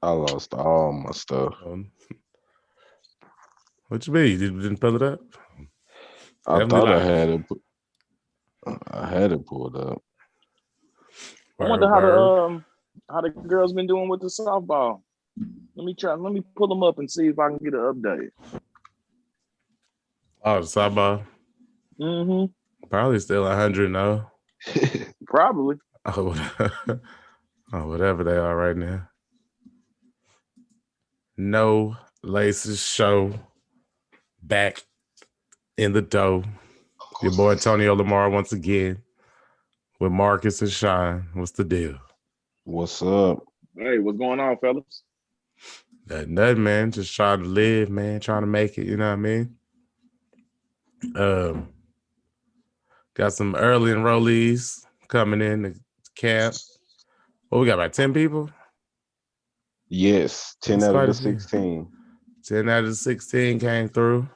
I lost all my stuff. What you mean? You didn't pull it up? I Heavenly thought Life. I had it pulled up. I wonder how the girls been doing with the softball. Let me pull them up and see if I can get an update. Oh, the softball. Probably still 100 now. Probably. Oh, whatever they are right now. No Laces Show back in the dough. Your boy Antonio Lamar once again with Marcus and Sean. What's the deal? What's up? Hey, what's going on, fellas? Nothing, man. Just trying to live, man. Trying to make it. You know what I mean? Got some early enrollees coming in the camp. What we got? About 10 people? Yes, 10 out of the 16. 10 out of the 16 came through.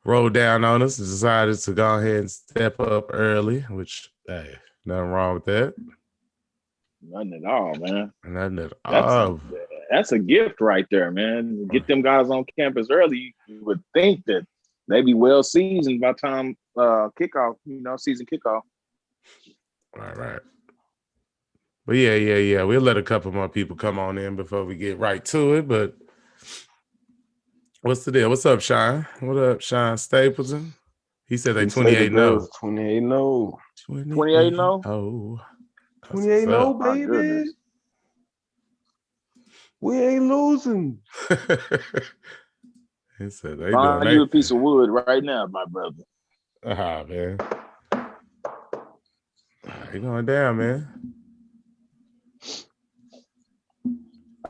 Rolled down on us and decided to go ahead and step up early, which, hey, nothing wrong with that. Nothing at all, man. Nothing at all. That's a gift right there, man. Get them guys on campus early. You would think that they be well seasoned by time kickoff, season kickoff. Right. But yeah. We'll let a couple more people come on in before we get right to it. But what's the deal? What's up, Sean? What up, Sean Stapleton? He said they 28-0. 28-0. 28-0? 28-0, baby. Goodness. We ain't losing. He said they find doing you a piece of wood right now, my brother. Man. He going down, man.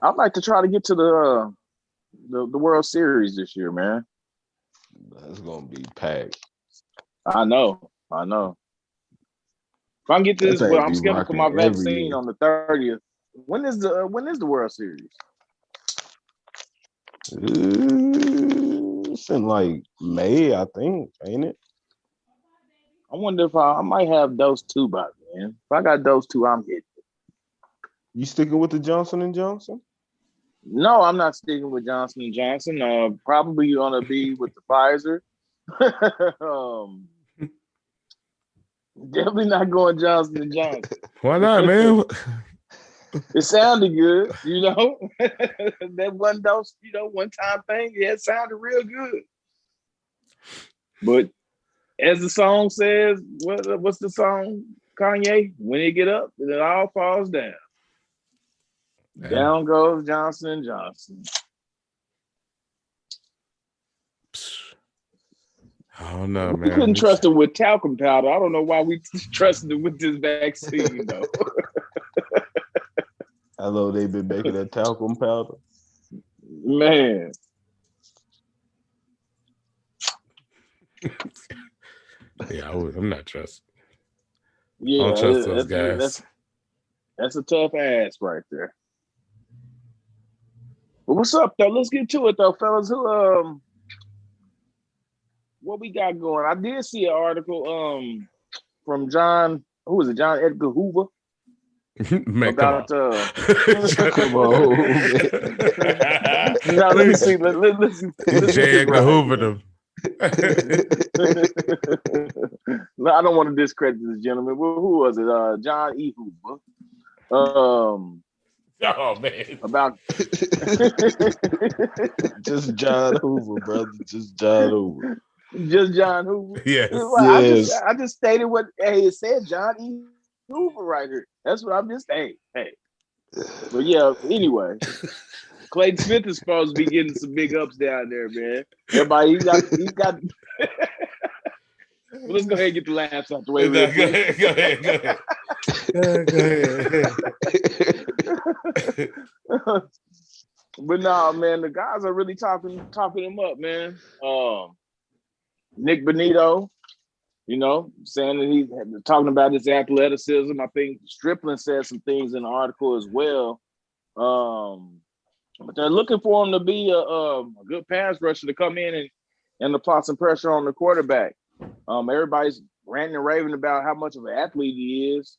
I'd like to try to get to the World Series this year, man. That's gonna be packed. I know. If I can get this, I'm scheduled for my vaccine on the 30th. When is the World Series? It's in like May, I think, ain't it? I wonder if I might have dose 2 by then. If I got dose 2, I'm hitting it. You sticking with the Johnson & Johnson? No, I'm not sticking with Johnson & Johnson. Probably gonna be with the Pfizer. Definitely not going Johnson & Johnson. Why not, man? It sounded good, that one dose, one time thing. Yeah, it sounded real good. But as the song says, what's the song, Kanye? When it get up, it all falls down. Yeah. Down goes Johnson & Johnson. I don't know, man. We couldn't trust it with talcum powder. I don't know why we trusted it with this vaccine, though. I know they've been making that talcum powder. Man. Yeah, I'm not trusting. Yeah, I don't trust those guys. That's a tough ass right there. But what's up, though? Let's get to it, though, fellas. What we got going? I did see an article from John. Who was it? John Edgar Hoover. Man, about come on. Now let me see. Listen. J. Edgar Hoover them. I don't want to discredit this gentleman. Who was it? John E. Hoover. Oh man. About just John Hoover, brother. Just John Hoover. Just John Hoover. Yes. Yes. I just stated what it said. John E. Hoover right here. That's what I'm just saying. Hey. But yeah, anyway. Clayton Smith is supposed to be getting some big ups down there, man. Everybody, he's got well, let's go ahead and get the laughs out the way. Go ahead. But no, man, the guys are really topping him up, man. Nick Benito, saying that he's talking about his athleticism. I think Stripling said some things in the article as well. But they're looking for him to be a good pass rusher to come in and apply some pressure on the quarterback. Everybody's ranting and raving about how much of an athlete he is.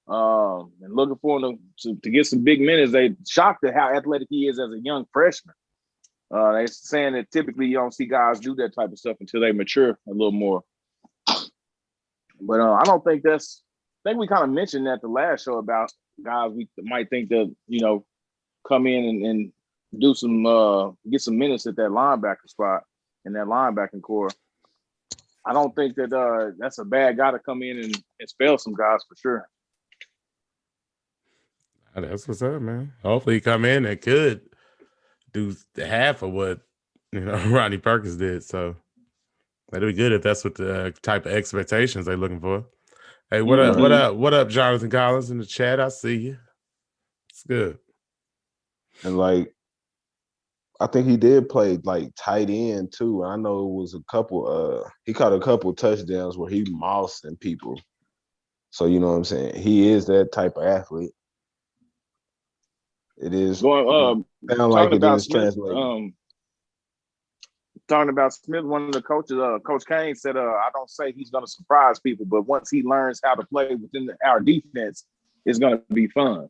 And looking for him to get some big minutes. They shocked at how athletic he is as a young freshman. They're saying that typically you don't see guys do that type of stuff until they mature a little more. But I don't think that's. I think we kind of mentioned that the last show about guys we might think that come in and do some get some minutes at that linebacker spot in that linebacking core. I don't think that that's a bad guy to come in and spell some guys for sure. That's what's up, man. Hopefully he come in and could do half of what Ronnie Perkins did. So that'd be good if that's what the type of expectations they're looking for. Hey, what up? What up? What up, Jonathan Collins in the chat? I see you. It's good. And like, I think he did play like tight end too. I know it was a couple. He caught a couple touchdowns where he mossing people. So you know what I'm saying. He is that type of athlete. It is. Sound like it is translating. Talking about Smith, one of the coaches, Coach Kane said, I don't say he's going to surprise people, but once he learns how to play within our defense, it's going to be fun.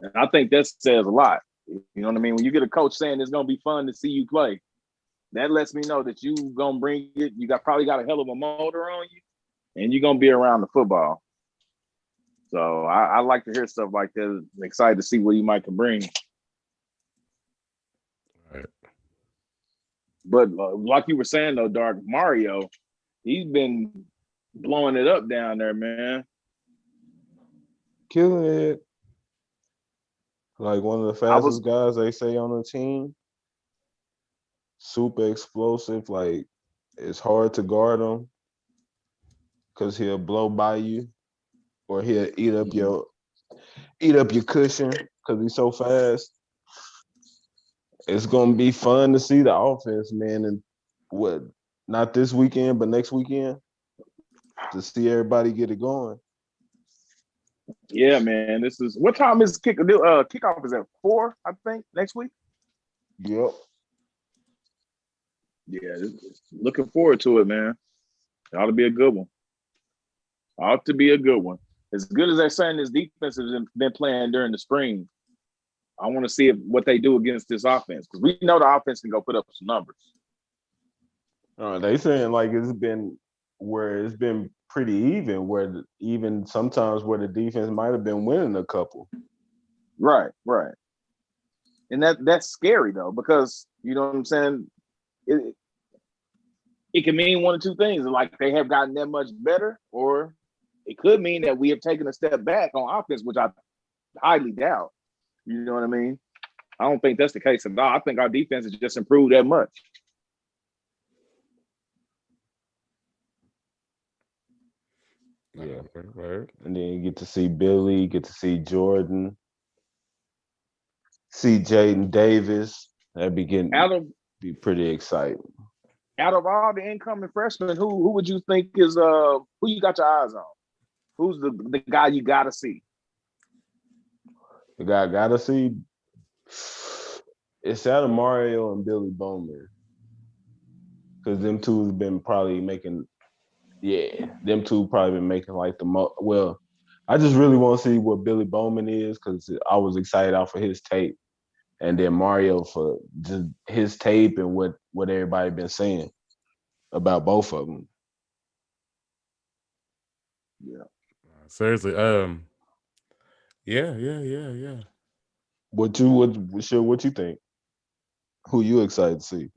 And I think that says a lot. You know what I mean? When you get a coach saying it's going to be fun to see you play, that lets me know that you going to bring it. You probably got a hell of a motor on you, and you're going to be around the football. So I like to hear stuff like that. I'm excited to see what he might can bring. Right. But like you were saying, though, Dark, Mario, he's been blowing it up down there, man. Killing it. Like one of the fastest guys they say on the team. Super explosive. Like it's hard to guard him because he'll blow by you, or he'll eat up your cushion because he's so fast. It's gonna be fun to see the offense, man. And not this weekend, but next weekend, to see everybody get it going. Yeah, man. This is what time is kickoff is at 4, I think, next week. Yep. Yeah, looking forward to it, man. It ought to be a good one. Ought to be a good one. As good as they're saying this defense has been playing during the spring, I want to see what they do against this offense, because we know the offense can go put up some numbers. They saying like it's been pretty even, where even sometimes where the defense might have been winning a couple. Right. And that's scary though, because you know what I'm saying. It can mean one of two things: like they have gotten that much better, or it could mean that we have taken a step back on offense, which I highly doubt. You know what I mean? I don't think that's the case at all. I think our defense has just improved that much. Yeah. Right. And then you get to see Billy, get to see Jordan, see Jaden Davis. That'd be pretty exciting. Out of all the incoming freshmen, who would you think is who you got your eyes on? Who's the guy you gotta see? The guy I gotta see, it's out of Mario and Billy Bowman, because them two have been probably making. Yeah, them two probably been making like the most. Well, I just really want to see what Billy Bowman is, because I was excited out for his tape, and then Mario for just his tape and what everybody been saying about both of them. Yeah, seriously. Yeah. What you think? Who you excited to see?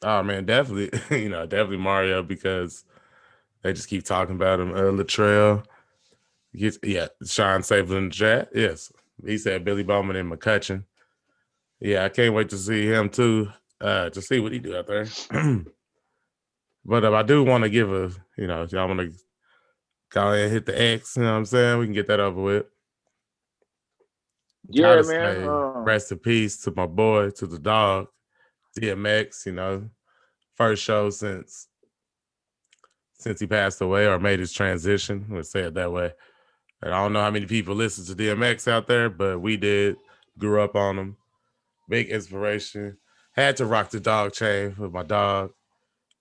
Oh man, definitely. Definitely Mario, because they just keep talking about him. Latrell. Sean Safer in the chat. Yes. He said Billy Bowman and McCutcheon. Yeah, I can't wait to see him too. To see what he do out there. But I do want to give y'all want to go ahead and hit the X, you know what I'm saying? We can get that over with. Yeah, man. Rest in peace to my boy, to the dog, DMX, first show since he passed away or made his transition. Let's say it that way. And I don't know how many people listen to DMX out there, but we did. Grew up on him. Big inspiration. Had to rock the dog chain with my dog.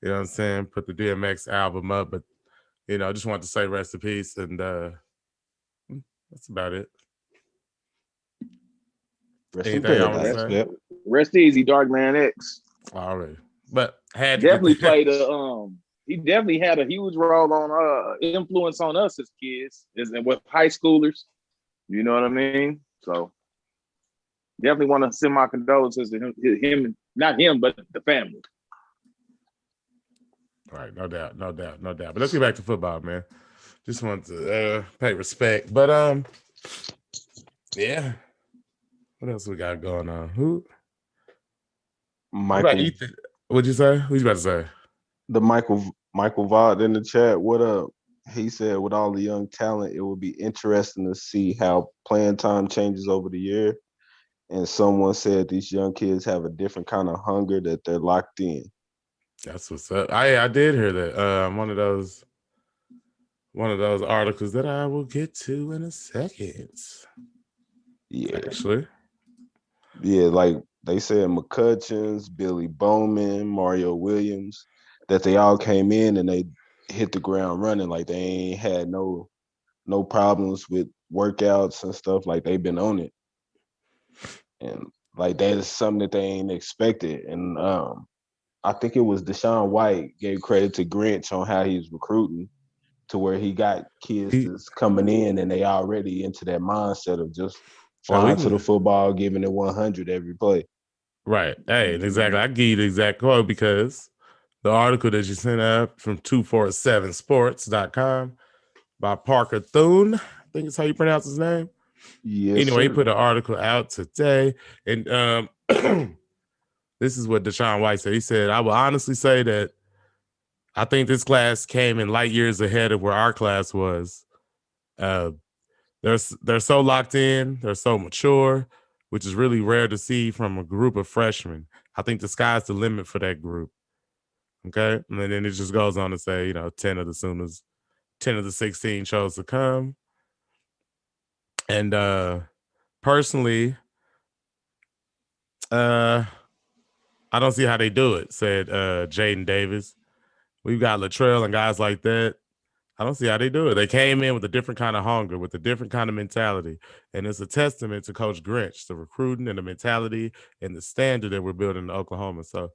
You know what I'm saying? Put the DMX album up, but just wanted to say rest in peace. And That's about it. Rest in Anything y'all want to paradise, Rest, say? Pep. rest easy, Dark Man X. Already, but had to Definitely get there. played a he definitely had a huge role on influence on us as kids, and with high schoolers. You know what I mean? So definitely want to send my condolences to him, not him, but the family. All right, no doubt, no doubt, no doubt. But let's get back to football, man. Just want to pay respect. But yeah. What else we got going on? What about Michael, Ethan? What'd you say? Who's about to say? the Michael Vaught in the chat. What up? He said, with all the young talent, it will be interesting to see how playing time changes over the year. And someone said these young kids have a different kind of hunger that they're locked in. That's what's up. I did hear that. One of those articles that I will get to in a second. Yeah. Actually. Yeah, like they said McCutcheons, Billy Bowman, Mario Williams, that they all came in and they hit the ground running. Like they ain't had no problems with workouts and stuff. Like they've been on it. And like that is something that they ain't expected. And I think it was Deshaun White gave credit to Grinch on how he's recruiting to where he got kids that's coming in and they already into that mindset of just flying to the football, giving it 100 every play. Right. Hey, exactly. I give you the exact quote because the article that you sent up from 247sports.com by Parker Thune, I think it's how you pronounce his name. Yes, anyway, sir. He put an article out today, and this is what Deshaun White said. He said, I will honestly say that I think this class came in light years ahead of where our class was. They're so locked in, they're so mature, which is really rare to see from a group of freshmen. I think the sky's the limit for that group. Okay. And then it just goes on to say, 10 of the 16 chose to come. And personally, I don't see how they do it, said Jaden Davis. We've got Latrell and guys like that. I don't see how they do it. They came in with a different kind of hunger, with a different kind of mentality. And it's a testament to Coach Grinch, the recruiting and the mentality and the standard that we're building in Oklahoma. So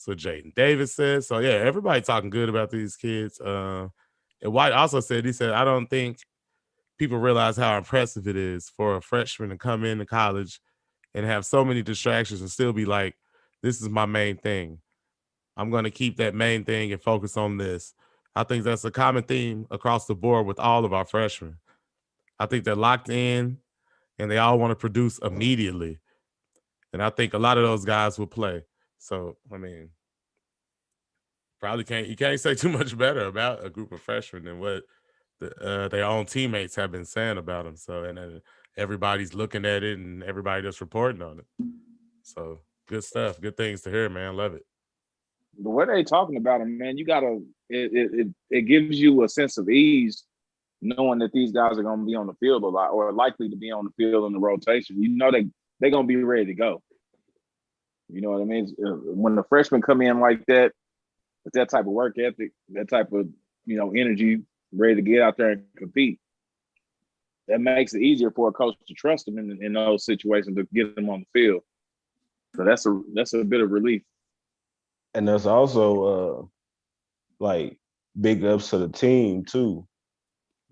Jaden Davis says. So, yeah, everybody talking good about these kids. And White also said, he said, I don't think people realize how impressive it is for a freshman to come into college and have so many distractions and still be like, this is my main thing. I'm going to keep that main thing and focus on this. I think that's a common theme across the board with all of our freshmen. I think they're locked in and they all want to produce immediately. And I think a lot of those guys will play. So, I mean, you can't say too much better about a group of freshmen than what their own teammates have been saying about them. So, and everybody's looking at it and everybody just reporting on it. So, good stuff. Good things to hear, man. Love it. The way they talking about them, man, you gotta it gives you a sense of ease knowing that these guys are gonna be on the field a lot or likely to be on the field in the rotation. You know they're gonna be ready to go. You know what I mean? When the freshmen come in like that, with that type of work ethic, that type of energy, ready to get out there and compete, that makes it easier for a coach to trust them in those situations to get them on the field. So that's a bit of relief. And there's also like big ups to the team too,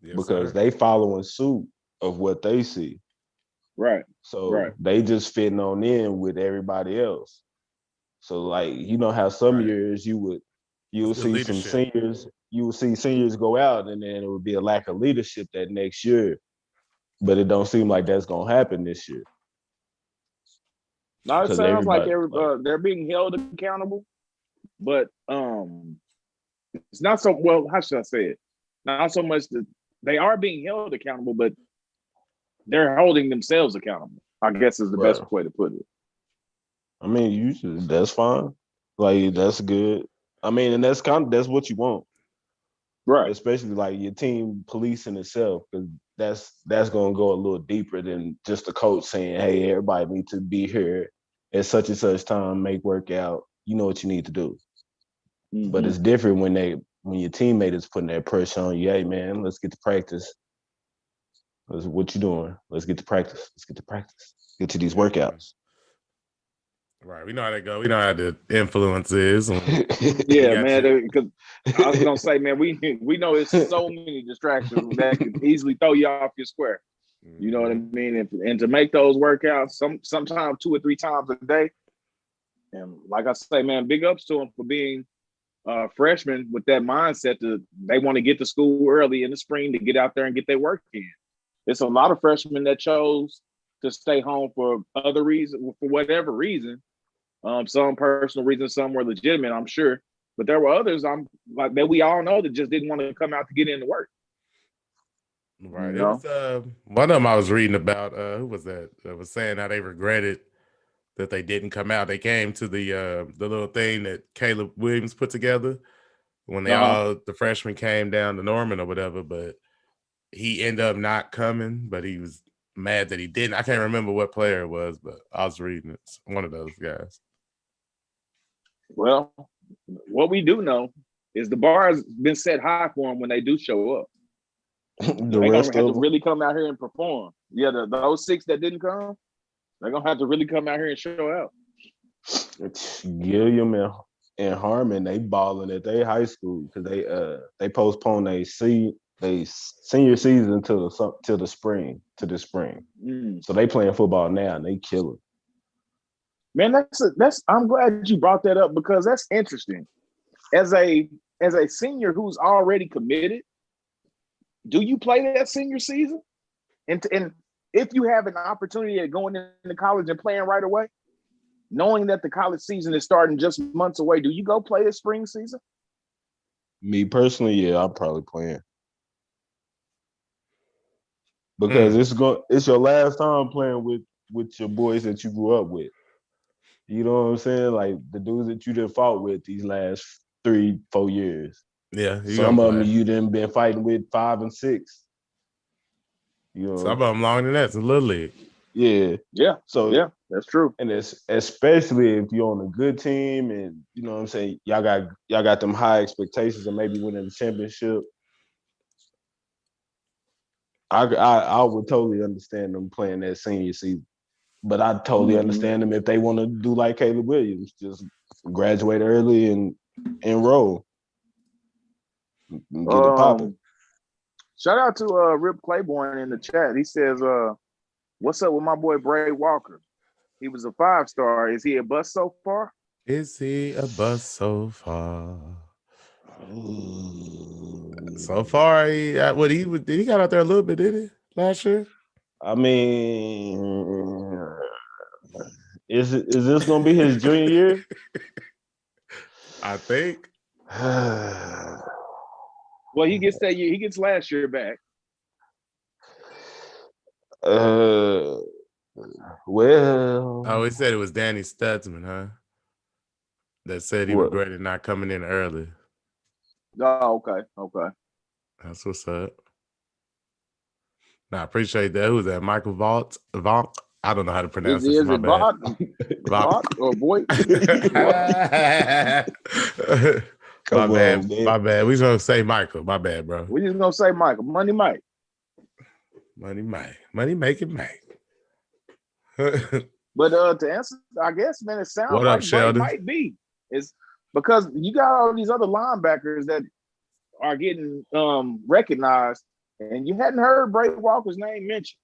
because they following suit of what they see. Right. So they just fitting on in with everybody else. So like how some years you'll see some seniors, you will see seniors go out and then it would be a lack of leadership that next year. But it don't seem like that's gonna happen this year. No, it sounds like they're being held accountable, but it's not so well. How should I say it? Not so much that they are being held accountable, but they're holding themselves accountable. I guess is the best way to put it. I mean, that's fine. Like that's good. I mean, and that's what you want, right? Especially like your team policing itself, because that's gonna go a little deeper than just the coach saying, "Hey, everybody need to be here at such and such time, make workout. You know what you need to do." Mm-hmm. But it's different when your teammate is putting that pressure on you. Hey, man, let's get to practice. What you doing? Let's get to practice. Let's get to practice. Get to these Yeah. workouts. Right. We know how that go. We know how the influence is. Yeah, got man. Because I was gonna say, man, we know it's so many distractions that could easily throw you off your square. You know what I mean? And to make those workouts sometimes 2 or 3 times a day. And like I say, man, big ups to them for being freshmen with that mindset that they want to get to school early in the spring to get out there and get their work in. There's a lot of freshmen that chose to stay home for other reasons, for whatever reason. Some personal reasons, some were legitimate, I'm sure. But there were others that we all know that just didn't want to come out to get into work. Right. You It know? was one of them I was reading about. Who was that? Was saying how they regretted that they didn't come out. They came to the little thing that Caleb Williams put together when the freshmen came down to Norman or whatever, but he ended up not coming, but he was mad that he didn't. I can't remember what player it was, but I was reading it. One of those guys. Well, what we do know is the bar has been set high for them when they do show up. The They're rest gonna have to of them. really come out here and perform. Yeah, those 6 that didn't come, they're gonna have to really come out here and show out. Gilliam and Harmon, they balling at their high school because they postponed they senior season till the spring. So they playing football now and they killing. Man, that's I'm glad you brought that up because that's interesting. As a senior who's already committed, do you play that senior season? And if you have an opportunity of going into college and playing right away, knowing that the college season is starting just months away, do you go play the spring season? Me personally, yeah, I'm probably playing. Because it's your last time playing with your boys that you grew up with. You know what I'm saying? Like the dudes that you done fought with these last 3-4 years. Yeah, some of them you done been fighting with 5 and 6. You know, some of them longer than that. It's a little league. Yeah. So yeah, that's true. And it's especially if you're on a good team, and you know what I'm saying, y'all got them high expectations of maybe winning the championship. I would totally understand them playing that senior season, but I totally understand them if they want to do like Caleb Williams, just graduate early and enroll, and get it popping. Shout out to Rip Claiborne in the chat. He says, "What's up with my boy Bray Walker? He was a 5-star. Is he a bust so far? Is he a bust so far? So far, he got out there a little bit, did he? Last year? I mean, is this gonna be his junior year? I think. Well, he gets that year. He gets last year back. Well. Oh, he said it was Danny Stutzman, huh? That said he regretted not coming in early. Oh, okay. That's what's up. Nah, I appreciate that. Who's that? Michael Vault? I don't know how to pronounce this. My bad. Vault or boy? My bad. We just gonna say Michael. My bad, bro. We just gonna say Michael. Money Mike. Money make it Mike. But to answer, I guess, man, it sounds what like up, Sheldon? might be. It's because you got all these other linebackers that are getting recognized, and you hadn't heard Bray Walker's name mentioned.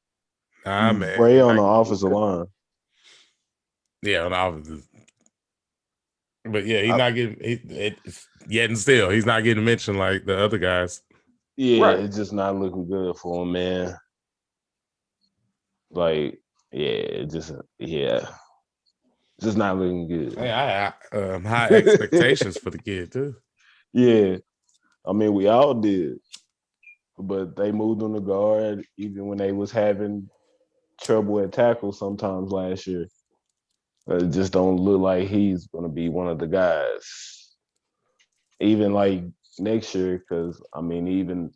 Nah, man. Bray on the offensive line. Yeah, on the offensive. But yeah, he's not getting yet and still. He's not getting mentioned like the other guys. Yeah, right. It's just not looking good for him, man. Like, just not looking good. Hey, I high expectations for the kid too. Yeah, I mean we all did, but they moved on the guard even when they was having trouble at tackle sometimes last year. It just don't look like he's gonna be one of the guys. Even like next year, because I mean, even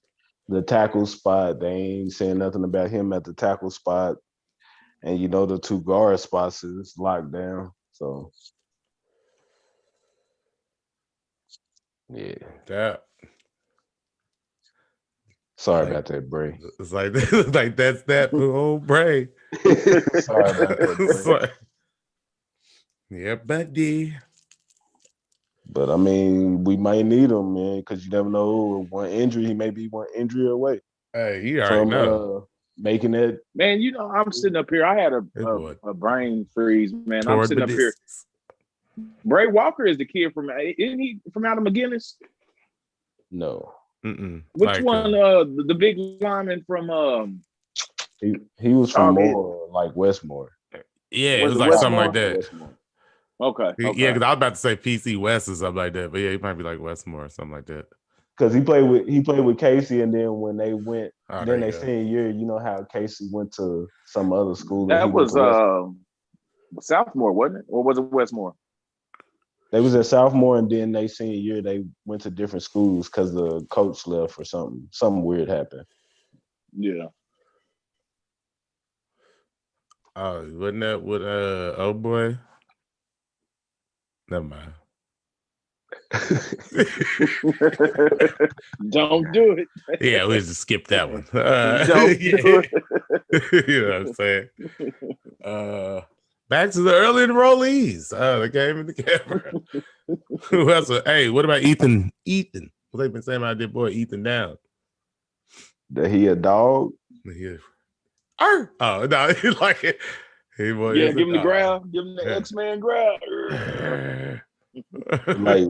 the tackle spot, they ain't saying nothing about him at the tackle spot. And you know the 2 guard spots is locked down. So yeah. Sorry Like, about that, Bray. it's like like that's that for old Bray. Sorry about that, Bray. Sorry. Yeah, buddy. But I mean, we might need him, man, because you never know. One injury, he may be one injury away Hey, you already from know. making that. Man, you know, I'm sitting up here. I had Hey, boy. a brain freeze, man. I'm Toward sitting up here. Bray Walker is the kid from, isn't he from out of McGinnis? No, Which like, one? The big lineman from he was from more like Westmore. yeah, it was was it like something like Westmore? that. Westmore. Okay. Yeah, because I was about to say PC West or something like that, but yeah, he might be like Westmore or something like that. Because he played with Casey, and then when they went, Oh, then there they you go. senior year, you know how Casey went to some other school, and he That went was to West. Southmore, wasn't it? Or was it Westmore? They was at sophomore, and then they senior year they went to different schools because the coach left or something. Something weird happened. Yeah. Oh, wasn't that with oh boy? Never mind. Don't do it. Yeah, we just skip that one. Don't do it. You know what I'm saying? Back to the early enrollees. They came in the camera. Who else? Hey, what about Ethan? Ethan. What they been saying about that boy Ethan Down? That he a dog? Yeah. Oh no, he like it. He boy, Yeah, give him the grab. Give him the X-Man grab. Like,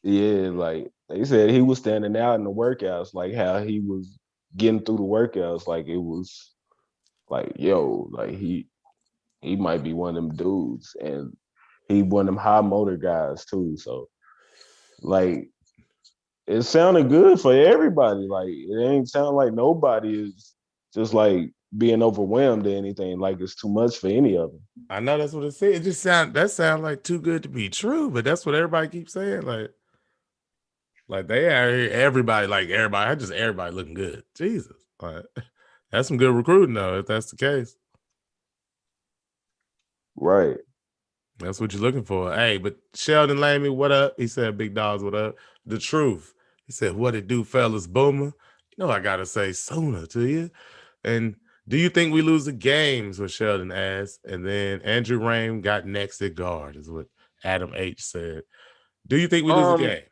yeah, like they said he was standing out in the workouts, like how he was getting through the workouts, like it was like, yo, like he might be one of them dudes, and he one of them high motor guys too. So like it sounded good for everybody. Like it ain't sound like nobody is just like being overwhelmed or anything. Like it's too much for any of them. I know that's what it said. It just sound like too good to be true, but that's what everybody keeps saying. Like they are here, everybody looking good. Jesus, like that's some good recruiting though. If that's the case, Right. that's what you're looking for. Hey, but Sheldon Lamy, what up? He said, "Big dogs, what up?" The truth. He said, "What it do, fellas, boomer?" You know I gotta say sooner to you. And do you think we lose the games? What Sheldon asked, and then Andrew Rain got next at guard, is what Adam H said. Do you think we lose the game?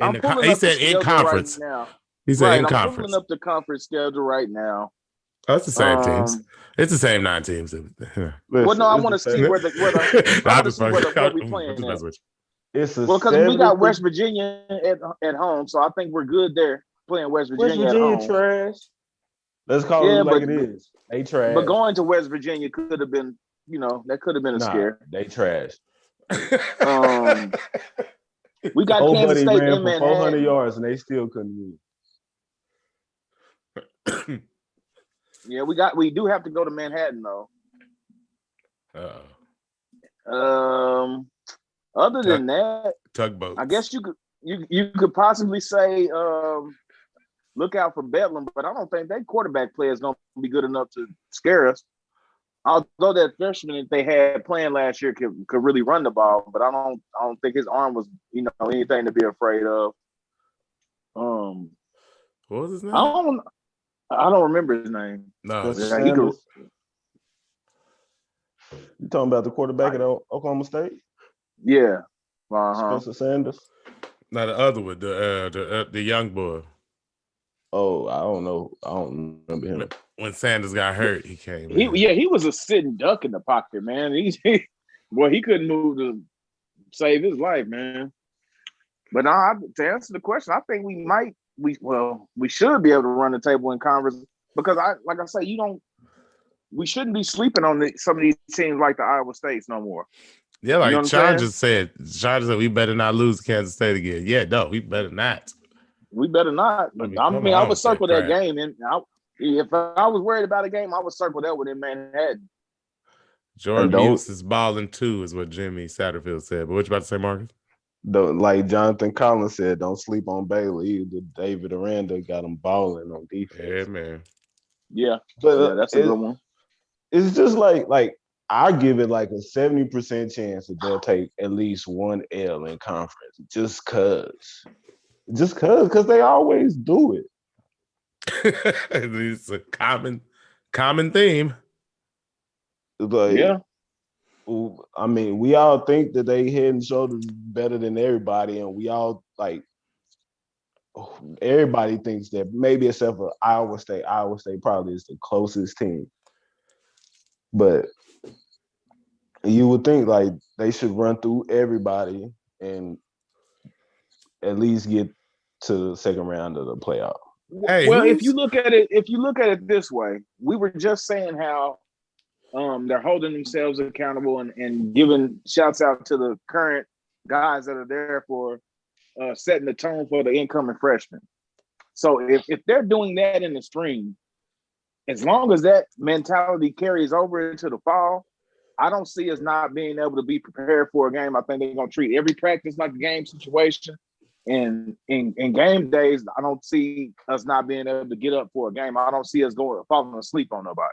I'm pulling He up the said in schedule right conference. now. He said Right, in I'm conference. pulling up the conference schedule right now. Oh, it's the same teams. It's the same 9 teams. Well, no, I want to see where the I want to see where we playing at. It's a well, because we got West Virginia at home, so I think we're good there playing West Virginia at home. Trash. Let's call it like it is. They trash. But going to West Virginia could have been, that could have been a scare. They trash. We got Kansas State ran in for Manhattan. 400 yards and they still couldn't win. Yeah, we do have to go to Manhattan though. Other than that, tugboats. I guess you could possibly say look out for Bedlam, but I don't think that quarterback play is going to be good enough to scare us. Although that freshman that they had playing last year could really run the ball, but I don't think his arm was anything to be afraid of. What was his name? I don't remember his name. No, you talking about the quarterback at Oklahoma State? Yeah, Spencer Sanders. No, the other one, the young boy. Oh, I don't know. I don't remember him. When Sanders got hurt, he came. He was a sitting duck in the pocket, man. He couldn't move to save his life, man. But to answer the question, I think we should be able to run the table in conference because we shouldn't be sleeping on some of these teams like the Iowa States no more. Yeah, like Sean just said, we better not lose Kansas State again. Yeah, no, we better not. We better not. But I would circle that game, and if I was worried about a game, I would circle that one in Manhattan. Jordan Muse is balling too, is what Jimmy Satterfield said. But what you about to say, Marcus? Like Jonathan Collins said, don't sleep on Bailey. David Aranda got him balling on defense. Yeah, man. Yeah, but that's a good one. It's just like I give it like a 70% chance that they'll take at least one L in conference, just cause they always do it. It's a common theme. Like, Yeah. I mean, we all think that they head and shoulders better than everybody, and we all like everybody thinks that, maybe except for Iowa State. Iowa State probably is the closest team, but you would think like they should run through everybody and at least get to the second round of the playoff. Hey, Well, if you look at it this way, we were just saying how they're holding themselves accountable and giving shouts out to the current guys that are there for setting the tone for the incoming freshmen. So if they're doing that in the spring, as long as that mentality carries over into the fall, I don't see us not being able to be prepared for a game. I think they're going to treat every practice like a game situation. And in game days, I don't see us not being able to get up for a game. I don't see us falling asleep on nobody.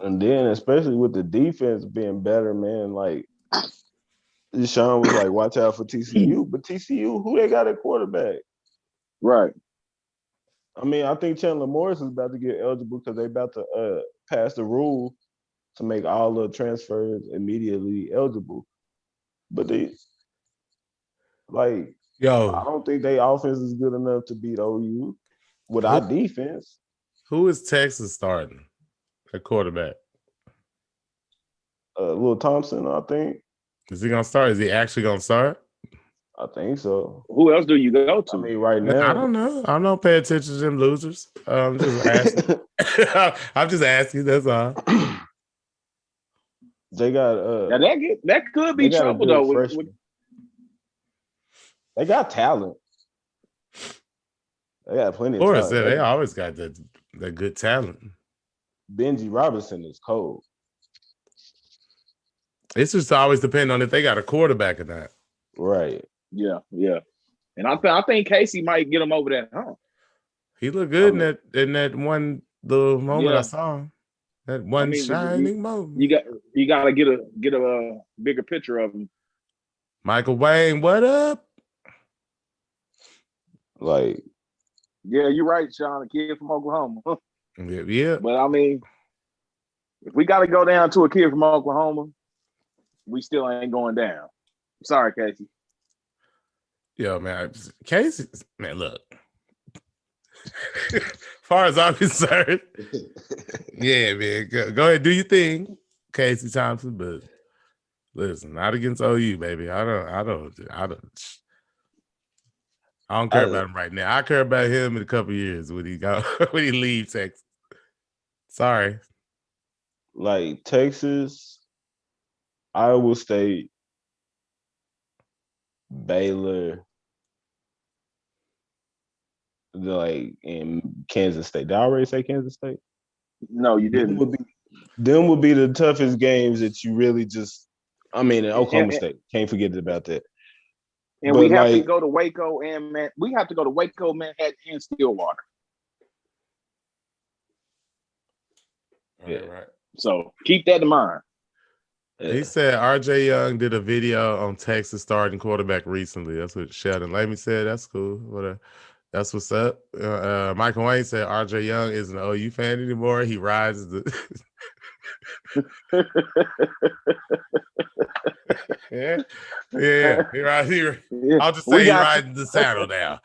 And then, especially with the defense being better, man, like Sean was like, watch out for TCU. But TCU, who they got at quarterback? Right. I mean, I think Chandler Morris is about to get eligible because they about to pass the rule to make all the transfers immediately eligible. But they, like, I don't think their offense is good enough to beat OU with our defense. Who is Texas starting at quarterback? Will Thompson, I think. Is he gonna start? Is he actually gonna start? I think so. Who else do you go to? I mean, right now, I don't know. I don't pay attention to them losers. I'm just asking. I'm just asking. That's all. They got now that could be trouble though. They got talent. They got plenty of talent. They always got that good talent. Benji Robinson is cold. It's just always depend on if they got a quarterback or not. Right. Yeah. And I think Casey might get him over that hump. He looked good in that one the moment I saw him. That one shining moment. You got to get a bigger picture of him. Michael Wayne, what up? Like, yeah, you're right, Sean. A kid from Oklahoma. Yeah. But I mean, if we got to go down to a kid from Oklahoma, we still ain't going down. Sorry, Casey. Yo, man, Casey, man, look. As far as I'm concerned, yeah, man, go ahead, do your thing, Casey Thompson. But listen, not against OU, baby. I don't care about him right now. I care about him in a couple years when he leaves Texas. Sorry, like Texas, Iowa State, Baylor, like in Kansas State. Did I already say Kansas State? No, you didn't. Them would be the toughest games that you really just. I mean, in Oklahoma State, can't forget about that. And we have to go to Waco we have to go to Waco, Manhattan, and Stillwater. Yeah, right. So keep that in mind. He said RJ Young did a video on Texas starting quarterback recently. That's what Sheldon Lamy said. That's cool. That's what's up. Michael Wayne said RJ Young isn't an OU fan anymore. He rides the yeah. He rides. I'll just say he rides the saddle now.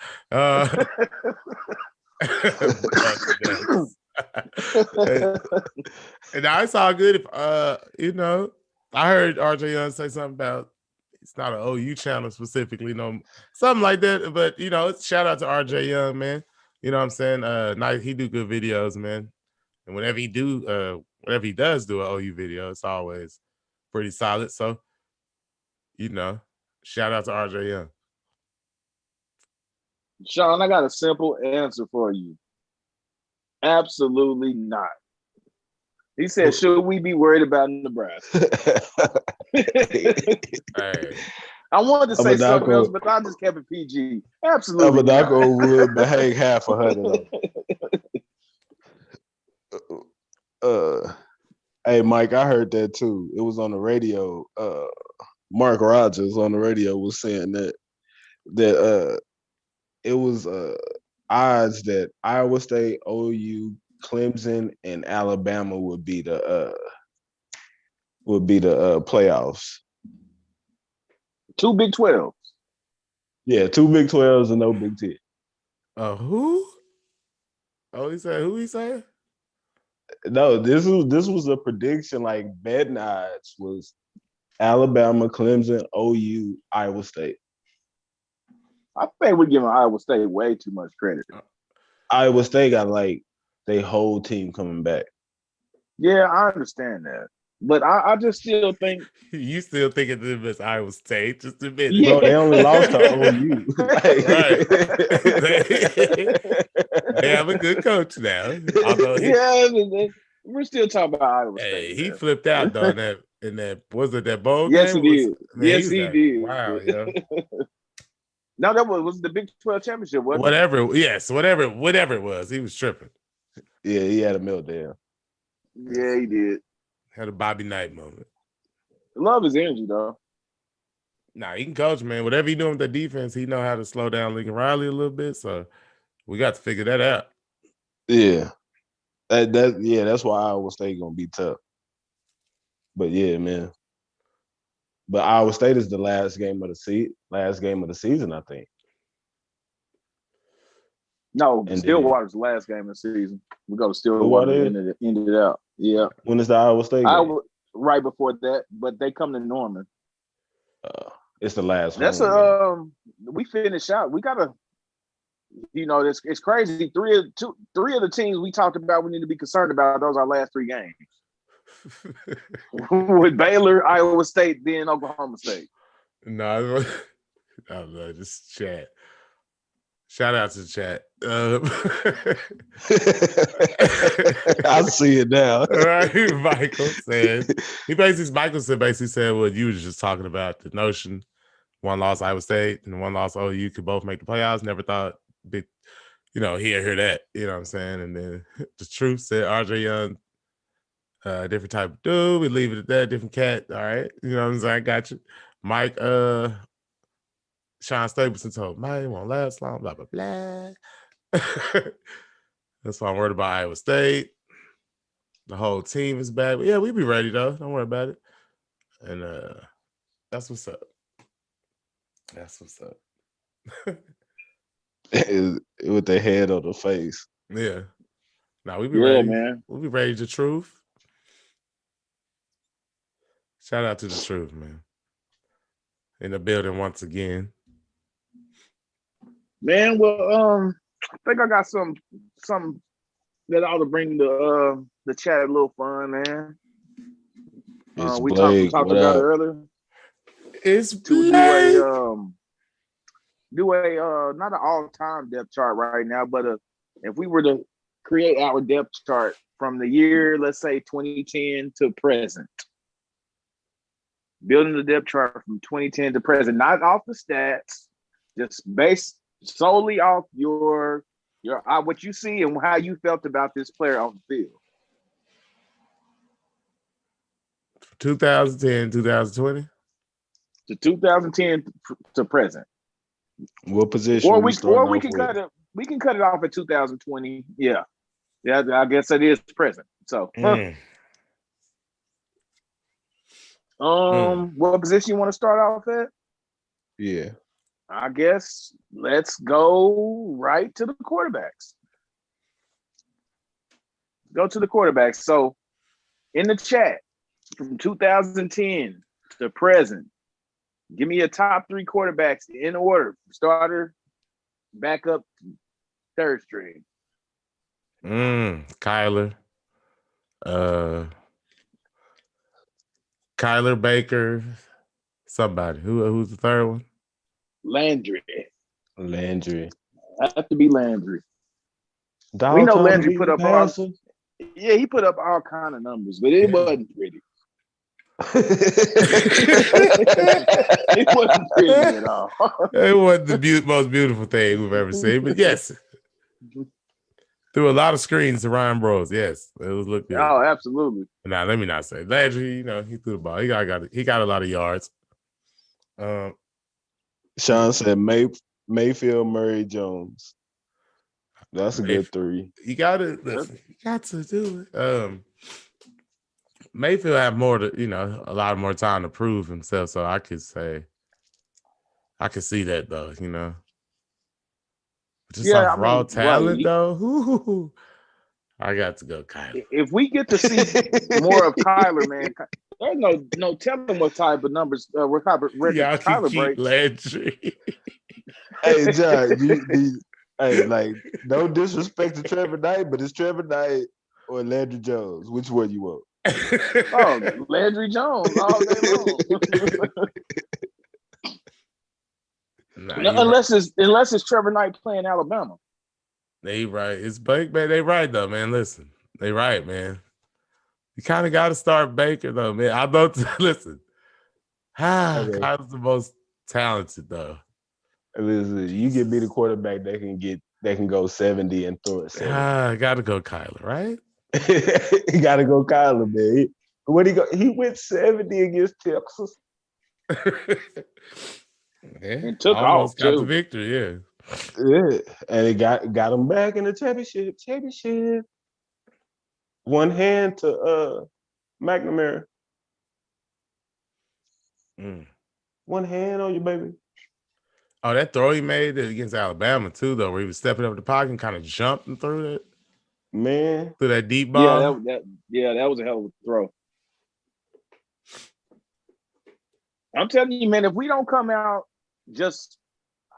And now it's all good if I heard RJ Young say something about it's not an OU channel specifically, something like that. But shout out to RJ Young, man. You know what I'm saying? Nice, he do good videos, man. And whenever he does do an OU video, it's always pretty solid. So, shout out to RJ Young. Sean, I got a simple answer for you. Absolutely not. He said, should we be worried about Nebraska? Hey. I wanted to say something else, but I just kept it PG. Absolutely not. would behave half a hundred. Hey, Mike, I heard that too. It was on the radio. Mark Rogers on the radio was saying that it was odds that Iowa State, OU, Clemson, and Alabama would be the playoffs. 2 Big 12s. Yeah, 2 Big 12s and no Big 10. Who? Oh, he said who? He said? No, this was a prediction. Like betting odds was Alabama, Clemson, OU, Iowa State. I think we're giving Iowa State way too much credit. Iowa State got like their whole team coming back. Yeah, I understand that. But I just still think You still thinking them as Iowa State? Just admit it. Yeah. Bro, they only lost to OU. Right. They have a good coach now. Although we're still talking about Iowa State. he Man. flipped out though in that was it that bowl Yes, game? he did. Yes, he like, did. wow, yeah. No, that was the Big 12 championship, wasn't Whatever it was, he was tripping. Yeah, he had a meltdown. Yeah, he did. Had a Bobby Knight moment. Love his energy though. Nah, he can coach, man. Whatever he doing with the defense, he know how to slow down Lincoln Riley a little bit. So we got to figure that out. Yeah. That's why Iowa State gonna be tough. But yeah, man. But Iowa State is the last game of the season, I think. No, And Stillwater's the last game of the season. We go to Stillwater and end it out. Yeah. When is the Iowa State game? Right before that, but they come to Norman. It's the last. That's we finish out. We gotta, it's crazy. Three of the teams we talked about we need to be concerned about. Those are our last 3 games. With Baylor, Iowa State, then Oklahoma State. No, just chat. Shout out to the chat. I see it now. Right, Michael basically said what you was just talking about, the notion one loss Iowa State and one loss OU could both make the playoffs. Never thought he'd hear that. You know what I'm saying? And then the truth said RJ Young, different type of dude. We leave it at that, different cat. All right. You know what I'm saying? I got you. Mike, Sean Stapleton told Mike, it won't last long, blah, blah, blah. That's why I'm worried about Iowa State. The whole team is back. But yeah, we be ready though. Don't worry about it. And that's what's up. That's what's up. With the head on the face. Yeah. Now we be ready, man. We'll be ready to truth. Shout out to the truth, man. In the building once again. Man, well, I think I got some that ought to bring the chat a little fun, man. We Blake, talked about it earlier. It's to Blake. do a not an all-time depth chart right now, but if we were to create our depth chart from the year, let's say 2010 to present, building the depth chart from 2010 to present, not off the stats, just based solely off your what you see and how you felt about this player on the field. 2010, 2020? To 2010 to present. What position? Or we can cut it. We can cut it off at 2020. Yeah, I guess it is present. So, what position you want to start off at? Yeah, I guess let's go right to the quarterbacks. Go to the quarterbacks. So, in the chat, from 2010 to present, give me your top 3 quarterbacks in order: starter, backup, third string. Kyler. Kyler Baker. Somebody. Who's the third one? Landry. Have to be Landry. We know Landry put up all. Yeah, he put up all kind of numbers, but it wasn't pretty. It wasn't pretty at all. It wasn't the most beautiful thing we've ever seen, but yes. Threw a lot of screens to Ryan Bros. Yes, it was look good. Oh, absolutely. Now, let me not say Landry. He threw the ball. He got a lot of yards. Sean said Mayfield, Murray, Jones. That's a good 3. You gotta do it. Mayfield have more to, a lot more time to prove himself. So I could say, I could see that though, Just Yeah, off I raw mean, right. talent though, I got to go Kyler. If we get to see more of Kyler, man, there's no telling what type of numbers record Y'all can Kyler keep breaks. Landry. Hey, John, hey, like, no disrespect to Trevor Knight, but it's Trevor Knight or Landry Jones. Which one you want? Oh, Landry Jones all day long. Unless it's Trevor Knight playing Alabama. They right. It's Baker, man. They right though, man. Listen, they right, man. You kind of got to start Baker though, man. I don't listen. Okay. Kyler's the most talented though. Listen, you give me the quarterback that can go 70 and throw it 70. Got to go Kyler, right? You got to go Kyler, man. He went 70 against Texas. And took almost off got the too. victory, yeah. Yeah, and it got him back in the championship. One hand to McNamara. One hand on you, baby. Oh, that throw he made against Alabama too, though, where he was stepping up the pocket and kind of jumped and threw it. Man, through that deep ball. That was a hell of a throw. I'm telling you, man, if we don't come out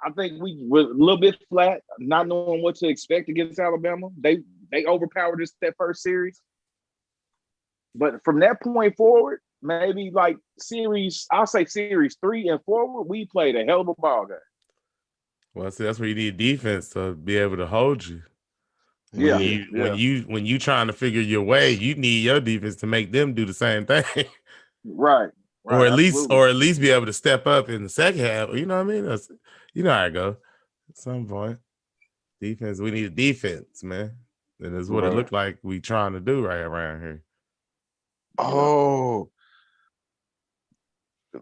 I think we were a little bit flat, not knowing what to expect against Alabama. They overpowered us that first series. But from that point forward, maybe like series 3 and forward, we played a hell of a ball game. Well, see, that's where you need defense to be able to hold you. When you trying to figure your way, you need your defense to make them do the same thing. Right. Or at least be able to step up in the second half. You know what I mean? You know how it go. At some point, defense. We need a defense, man. And that's what it looked like we trying to do right around here. Oh, I'm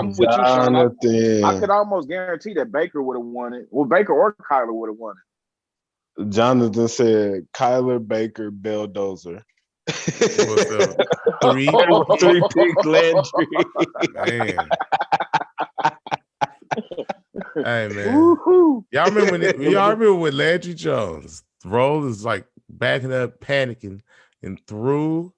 with you, Sean. I could Jonathan. almost guarantee that Baker would have won it. Well, Baker or Kyler would have won it. Jonathan said Kyler Baker Belldozer. What's up? 3 pick Landry. Man. Hey man, y'all remember when Landry Jones is like backing up, panicking, and threw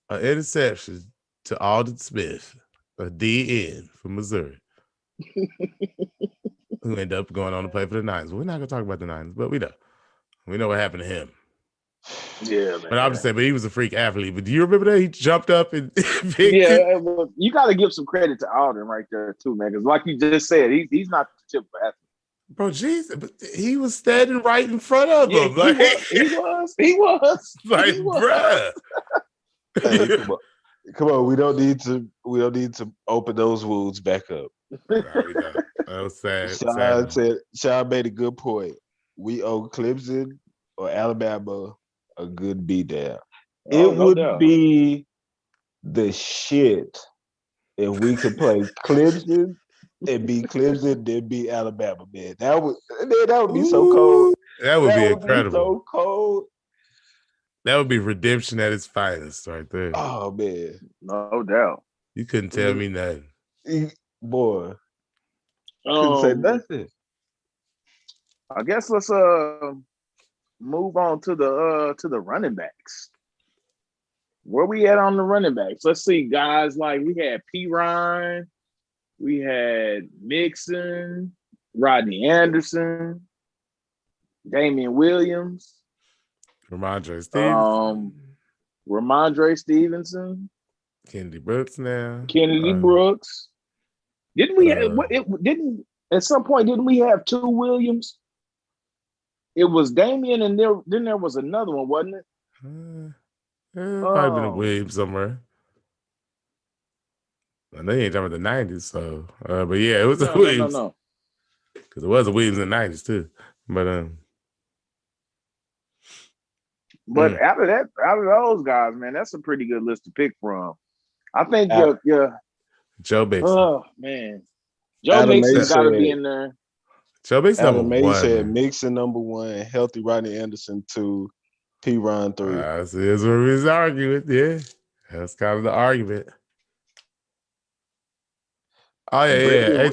an interception to Alden Smith, a DN from Missouri, who ended up going on to play for the Niners. We're not gonna talk about the Niners, but we know what happened to him. Yeah, man. But I'm just saying, but he was a freak athlete. But do you remember that he jumped up and picked it? Well, you got to give some credit to Alden right there too, man. Because like you just said, he's not the typical athlete. Bro, Jesus, but he was standing right in front of him. He was. Like, bruh. Hey, come on. We don't need to open those wounds back up. No, that was sad. Sean made a good point. We owe Clemson or Alabama a good beat down. It would be the shit if we could play Clemson and beat Clemson, then beat Alabama, man. That would be so cold. That would be incredible. Be so cold. That would be redemption at its finest, right there. Oh man, no doubt. You couldn't tell me nothing, boy. Couldn't say nothing. I guess let's move on to the running backs. Where we at on the running backs? Let's see, guys. Like we had P. Ryan, we had Mixon, Rodney Anderson, Damian Williams, Ramondre Stevenson, Kennedy Brooks now. Brooks. Didn't we at some point didn't we have 2 Williams? It was Damian, and then there was another one, wasn't it? Probably been a Williams somewhere. I know you ain't talking about the 90s, so but yeah, it was a Williams. No. Because it was a Williams in the 90s too. But out of those guys, man, that's a pretty good list to pick from. I think Joe Mixon. Oh man. Joe Mixon's gotta be in there. Joe Mixon Adam number May one. said Man. Mixon number 1, healthy Rodney Anderson 2, P. Ron 3. That's what we was arguing. Yeah, that's kind of the argument. Oh yeah.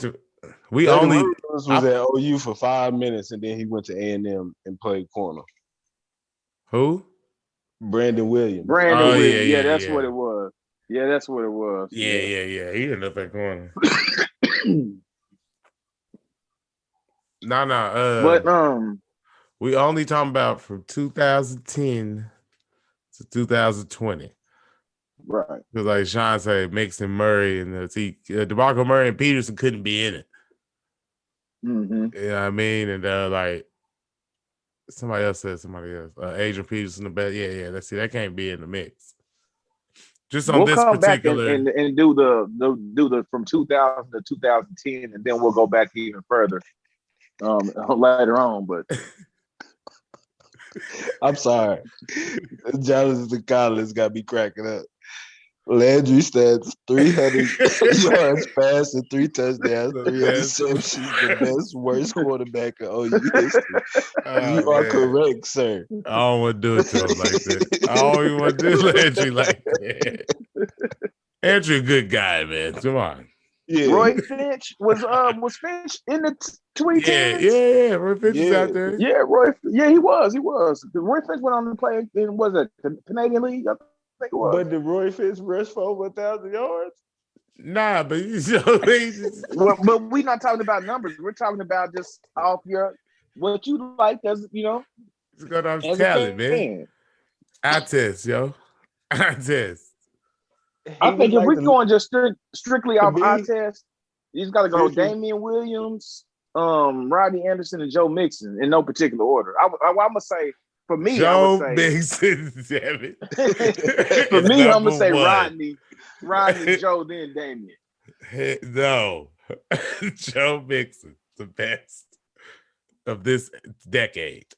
We Brady only Williams was at OU for 5 minutes, and then he went to A&M and played corner. who? Brandon Williams. Brandon Oh Williams. Yeah, yeah. that's what it was. Yeah, that's what it was. Yeah. He ended up at corner. But we only talking about from 2010 to 2020. right. Because like Sean said, Mixon, Murray, and DeMarco Murray and Peterson couldn't be in it. Mm-hmm. You know what I mean? And like somebody else. Adrian Peterson the best. Yeah. Let's see, that can't be in the mix. Just on We'll this come back particular and do the from 2000 to 2010, and then we'll go back even further later on. But I'm sorry. Jonathan Collins got me cracking up. Landry stats 300 yards passed and 3 touchdowns, 3 interceptions, the best, worst quarterback in OU history. You are correct, sir. I don't want to do it to him like that. I don't even want to do Landry like that. Andrew, a good guy, man. Come on. Yeah. Roy Finch was Finch in the 2010s? Yeah. Roy Finch is out there. Yeah, he was. Roy Finch went on to play in the Canadian League, I think it was. But did Roy Finch rush for over 1,000 yards? Nah, but but we're not talking about numbers. We're talking about just off what you like as it's got off as talent, man. I test, yo. I test. I think if we're going just strictly off eye test, you just got to go Damian Williams, Rodney Anderson, and Joe Mixon in no particular order. I'm gonna say for me, Joe Mixon, damn it. For me, I'm gonna say Rodney, Joe, then Damian. No, Joe Mixon, the best of this decade,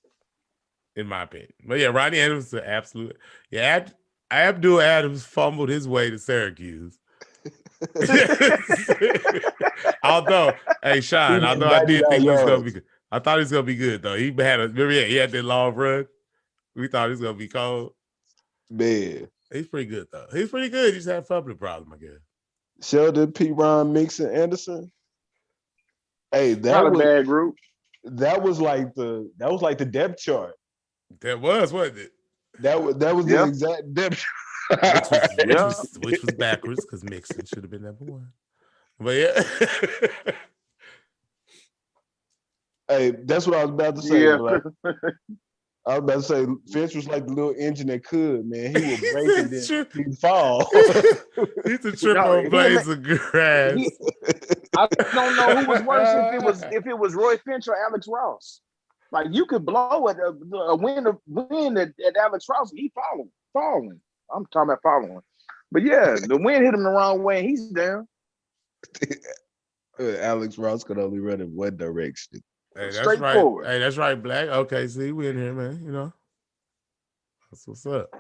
in my opinion. But yeah, Rodney Adams is an absolute. Yeah, Abdul Adams fumbled his way to Syracuse. Although, hey Sean, although I did think he was gonna be good. I thought he was gonna be good though. He had that long run. We thought he was gonna be cold. Man. He's pretty good though. He's pretty good. He just had a fumbling problem, I guess. Sheldon, P. Ron, Mixon, Anderson. Hey, that was not a bad group. That was like the depth chart. That was, wasn't it? That was the exact depth chart. Which was backwards because Mixon should have been number 1. But yeah. Hey, that's what I was about to say. Yeah. I was about to say Finch was like the little engine that could, man. He would break and then he'd fall. He's a trip on blades of grass. I don't know who was worse if it was Roy Finch or Alex Ross. Like you could blow at a wind at Alex Ross, he falling. I'm talking about following. But yeah, the wind hit him the wrong way and he's down. Alex Ross could only run in one direction. Hey, that's right. Forward. Hey, that's right, Black. Okay, see, we in here, man. You know, that's what's up.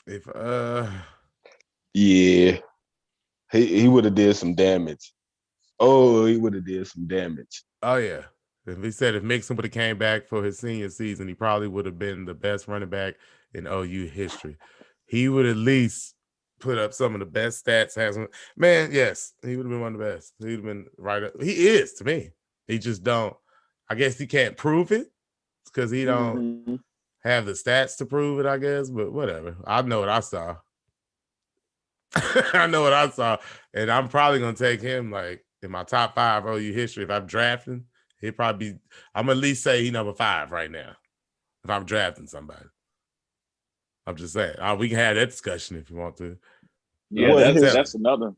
If yeah, he would have did some damage. Oh, he would have did some damage. Oh yeah. If he said if Mixon would have came back for his senior season, he probably would have been the best running back in OU history. He would at least put up some of the best stats. Yes, he would have been one of the best. He would have been right up. He is to me. He just don't. I guess he can't prove it because he don't have the stats to prove it. I guess, but whatever. I know what I saw. I know what I saw, and I'm probably gonna take him like in my top 5 OU history. If I'm drafting, he'd probably be. I'm at least say he number 5 right now. If I'm drafting somebody. I'm just saying. We can have that discussion if you want to. Yeah, that's another.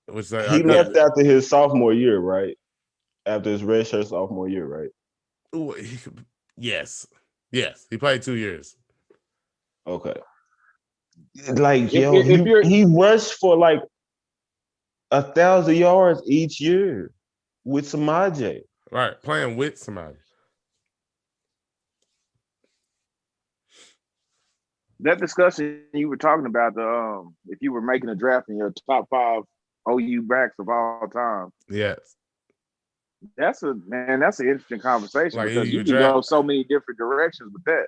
He left after his sophomore year, right? After his redshirt sophomore year, right? Ooh, yes. He played 2 years. Okay. Like he rushed for like 1,000 yards each year with Samaje. Right, playing with somebody. That discussion you were talking about, if you were making a draft in your top 5 OU backs of all time. Yes. That's an interesting conversation Like because you you can go draft. so many different directions with that.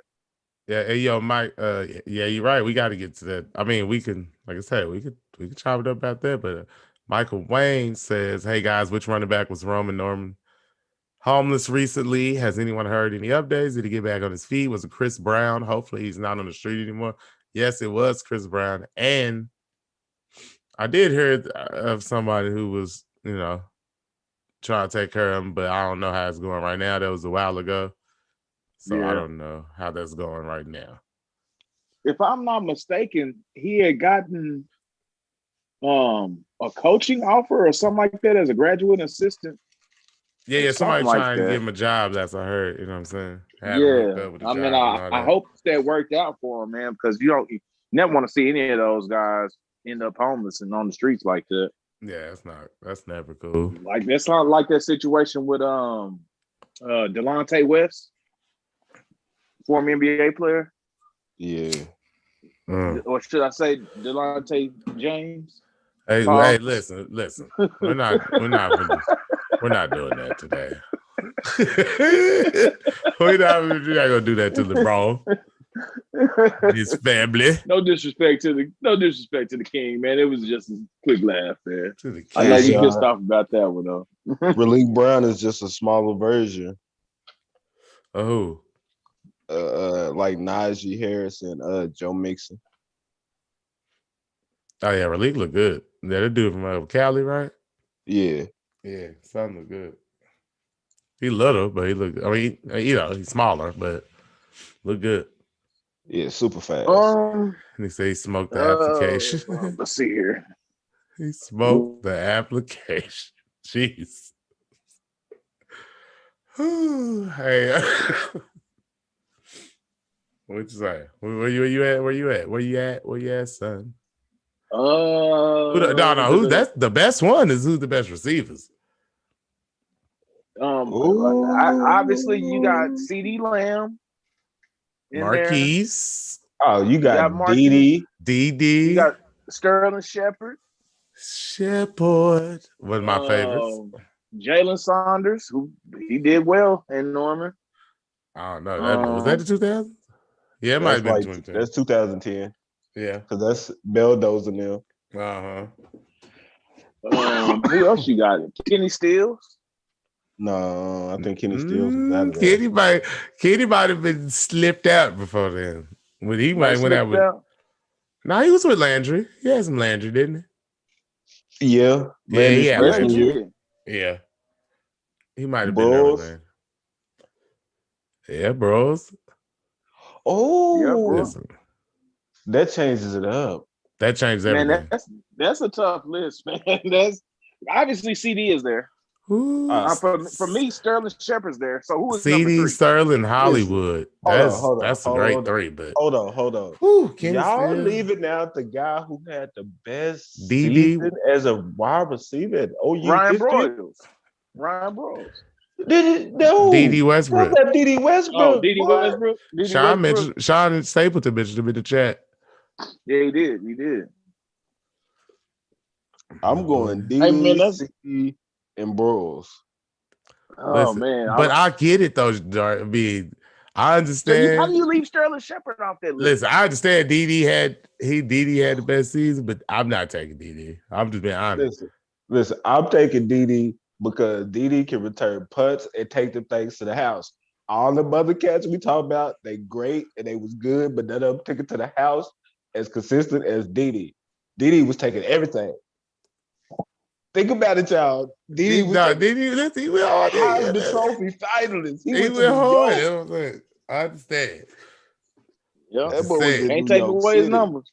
Yeah, hey yo, Mike. Yeah, you're right. We got to get to that. I mean, we can, like I said, we could chop it up about that. But Michael Wayne says, "Hey guys, which running back was Roman Norman homeless recently? Has anyone heard any updates? Did he get back on his feet? Was it Chris Brown? Hopefully, he's not on the street anymore. Yes, it was Chris Brown, and I did hear of somebody who was, trying to take care of him, but I don't know how it's going right now. That was a while ago, so I Yeah. don't know how that's going right now." If I'm not mistaken, he had gotten a coaching offer or something like that as a graduate assistant or Yeah, somebody something like trying to that. give him a job. That's what I heard. You know what I'm saying? Had him hooked Yeah. up with a I mean, job and all I that. hope that worked out for him, man, because you never want to see any of those guys end up homeless and on the streets like that. Yeah, that's never cool. Like that's not like that situation with Delonte West, former NBA player. Yeah. Or should I say Delonte James? Hey, listen. We're not doing that today. We're not gonna do that to LeBron. His family. No disrespect to the king, man. It was just a quick laugh, man. To the I know you king. pissed off about that one though. Relief Brown is just a smaller version. Oh. Like Najee Harris and Joe Mixon. Oh yeah, Relief look good. Yeah, that dude from Cali, right? Yeah. Yeah, son look good. He little, but he look. I mean, he's smaller, but look good. Yeah, super fast. And he say he smoked the application. Let's see here. He smoked the application. Jeez. Hey, what you say? Where you at? Where you at, son? No. Who's that's the best one? Is who's the best receivers? Obviously you got CeeDee Lamb in Marquise. there. Oh, you got Marquise. DD. You got Sterling Shepard. One of my favorites. Jalen Saunders, who he did well in Norman. I don't know. Was that the 2000? Yeah, it might have been 2010. That's 2010. Yeah. Because that's Beldo's and them. Who else you got? Kenny Stills? No, I think Kenny Stills was out of there. Kenny might have been slipped out before then. When he might went out with. No, he was with Landry. He had some Landry, didn't he? Yeah. Landry. Yeah. He might have been there with Landry. Yeah, bros. Oh, yeah, bro. That changes it up. That changes everything. Man, that's a tough list, man. That's obviously CD is there. For me, Sterling Shepard's there. So who is CD, Sterling, Hollywood. That's a great three. But hold on. Y'all leaving out the guy who had the best season as a wide receiver at OU. Ryan Broyles. D.D. Westbrook. D.D. Westbrook. Oh, D.D. Westbrook. Sean Stapleton mentioned him in the chat. Yeah, he did. I'm going D.D., C, and Broyles. Oh, man. But I get it, though, I mean, I understand. So how do you leave Sterling Shepard off that list? Listen, I understand D.D. had the best season, but I'm not taking D.D. I'm just being honest. Listen, I'm taking D.D. because D.D. can return punts and take them things to the house. All the other cats we talk about, they great and they was good, but none of them took it to the house as consistent as D.D. D.D. was taking everything. Think about it, y'all. D.D. went hard. The trophy finalist. He went hard. I understand. Yeah, that boy was in can't New take York away City. his numbers.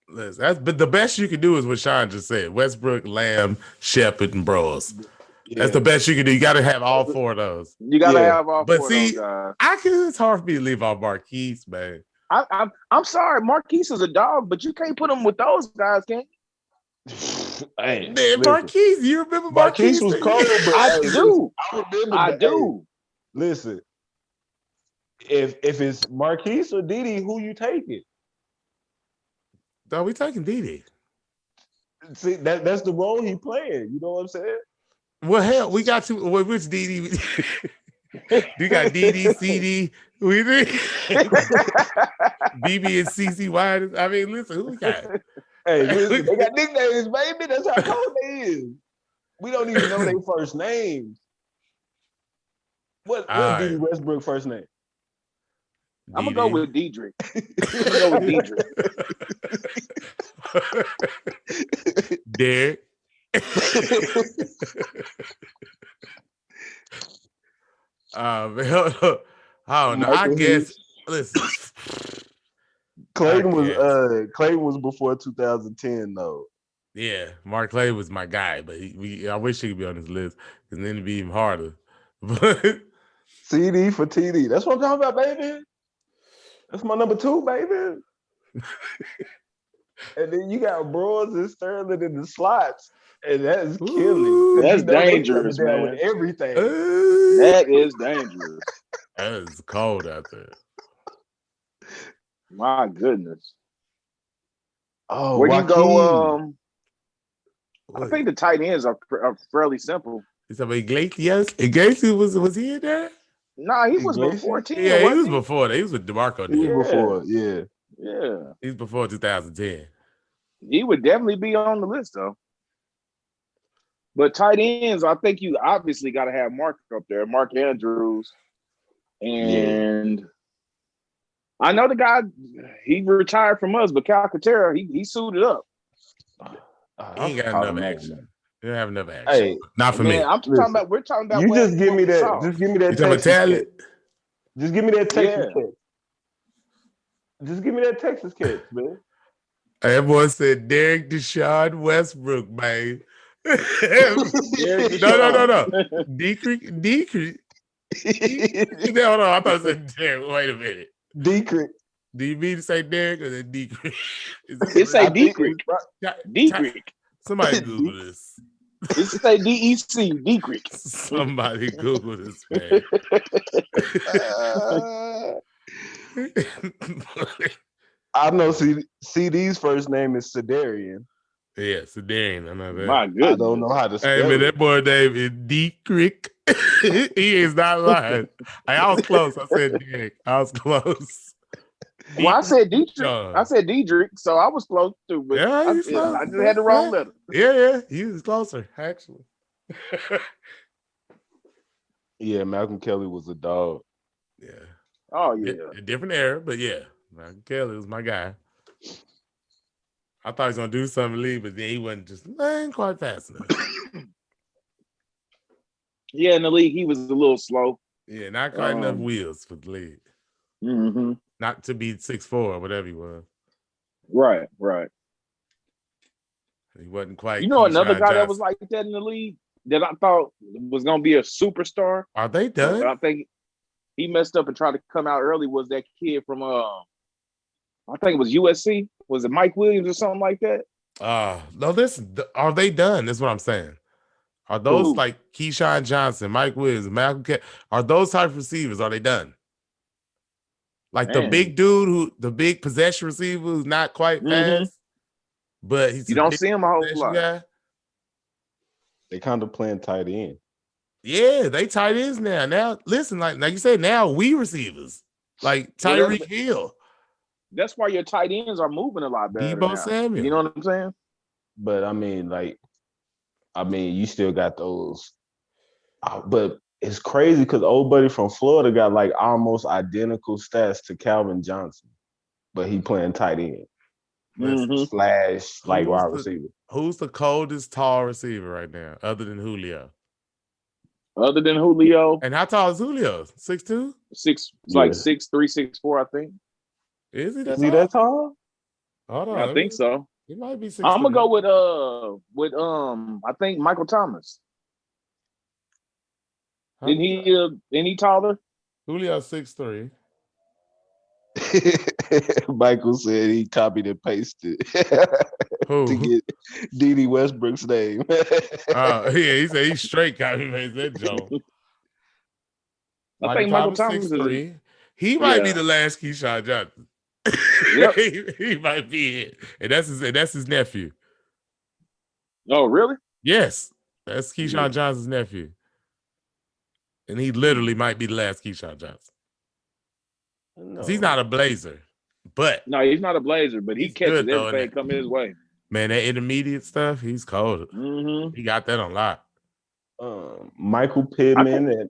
But the best you can do is what Sean just said: Westbrook, Lamb, Shepard, and Broyles. Yeah. That's the best you can do. You got to have all four of those. You got to have all four of those guys. It's hard for me to leave off Marquise, man. I'm sorry, Marquise is a dog, but you can't put him with those guys, can you? Hey, man, Marquise, you remember Marquise was cold, but I do. Listen, if it's Marquise or Didi, who you taking? No, we taking Didi. See, that's the role he playing. You know what I'm saying? Well, hell, we got two. Which DD? You got DD, CD. We think BB and CC Wide. I mean, listen, who we got? Hey, listen, they got nicknames, baby. That's how cold they is. We don't even know their first names. What Diddy Westbrook first name? I'm gonna go with Diedrich. I'm gonna go with Diedrich. Derek. I don't know. I guess. Listen, Clayton was before 2010 though. Yeah, Mark Clay was my guy, but I wish he could be on this list because then it'd be even harder. But CD for TD. That's what I'm talking about, baby. That's my number 2, baby. And then you got Bros and Sterling in the slots, and that's killing. That's dangerous, man. With everything. That is dangerous. That is cold out there. My goodness. Oh, where do you go? I think the tight ends are fairly simple. Is that Iglesias? Iglesias was he in there? Nah, he was before 10. Yeah, he was before that. He was with DeMarco. He was before, yeah. He's before 2010. He would definitely be on the list though. But tight ends, I think you obviously got to have Mark up there, Mark Andrews, and I know the guy. He retired from us, but Calcaterra, he suited up. He ain't got enough action. He don't have enough action. Hey, not for me. I'm talking about. We're talking about. You just give me that. Just give me that Texas catch. Just give me that Texas catch. Just give me that Texas catch, man. Everyone said Derek Deshaun Westbrook, man. No. Decrease. Hold on. I thought it said Derek. Wait a minute. Decrease. Do you mean to say Derek or the Decrease? It say Decrease. Decrease. Somebody Google this. It say DEC. Decrease. Somebody Google this, man. I know CD's first name is Sedarian. Yeah, Sedarian. I know that. My goodness. I don't know how to spell Hey, man, that boy name is D Crick. He is not lying. I was close. I said Derek. I was close. Well, I said Dietrich. I said Diedrich, so I was close too. But yeah, I just had the wrong letter. Yeah, he was closer, actually. Yeah, Malcolm Kelly was a dog. Yeah. Oh, yeah. A different era, but yeah. Malcolm Kelly was my guy. I thought he was going to do something leave, but then he wasn't just quite fast enough. Yeah, in the league, he was a little slow. Yeah, not quite enough wheels for the league. Mm-hmm. Not to be 6'4" or whatever he was. Right. He wasn't quite. You know, another guy that was like that in the league that I thought was going to be a superstar. Are they done? I think he messed up and tried to come out early. Was that kid from I think it was USC? Was it Mike Williams or something like that? No. Are they done? That's what I'm saying. Are those like Keyshawn Johnson, Mike Williams, Malcolm Kelly? Are those type of receivers? Are they done? Like the big dude the big possession receiver who's not quite fast, but he's you don't see him a whole lot. Guy. They kind of playing tight end. Yeah, they tight ends now. Now, listen, like you said, now we receivers like Tyreek Hill. That's why your tight ends are moving a lot better. Debo Samuel. You know what I'm saying? But I mean, you still got those. But it's crazy because old buddy from Florida got like almost identical stats to Calvin Johnson, but he playing tight end / like wide receiver. Who's the coldest tall receiver right now, other than Julio? And how tall is Julio? 6'2"? Like 6'3", 6'4", I think. Is he that tall? Hold on. I think so. He might be 6'3". I'm gonna go with I think Michael Thomas. Isn't he taller? Julio 6'3". Michael said he copied and pasted to get D.D. Westbrook's name. Yeah, he said he's straight copy and paste that joke. I think Michael Thomas 6'3". He might be the last Keyshawn Johnson. Yep. he might be it, and that's his nephew. Oh, really? Yes, that's Keyshawn Yeah. Johnson's nephew, and he literally might be the last Keyshawn Johnson because he's not No. a Blazer, but No, he's not a Blazer, but he he's catches good though. And everything come his way. man, that intermediate stuff, he's cold. Mm-hmm. He got that on lock. Michael I can Pittman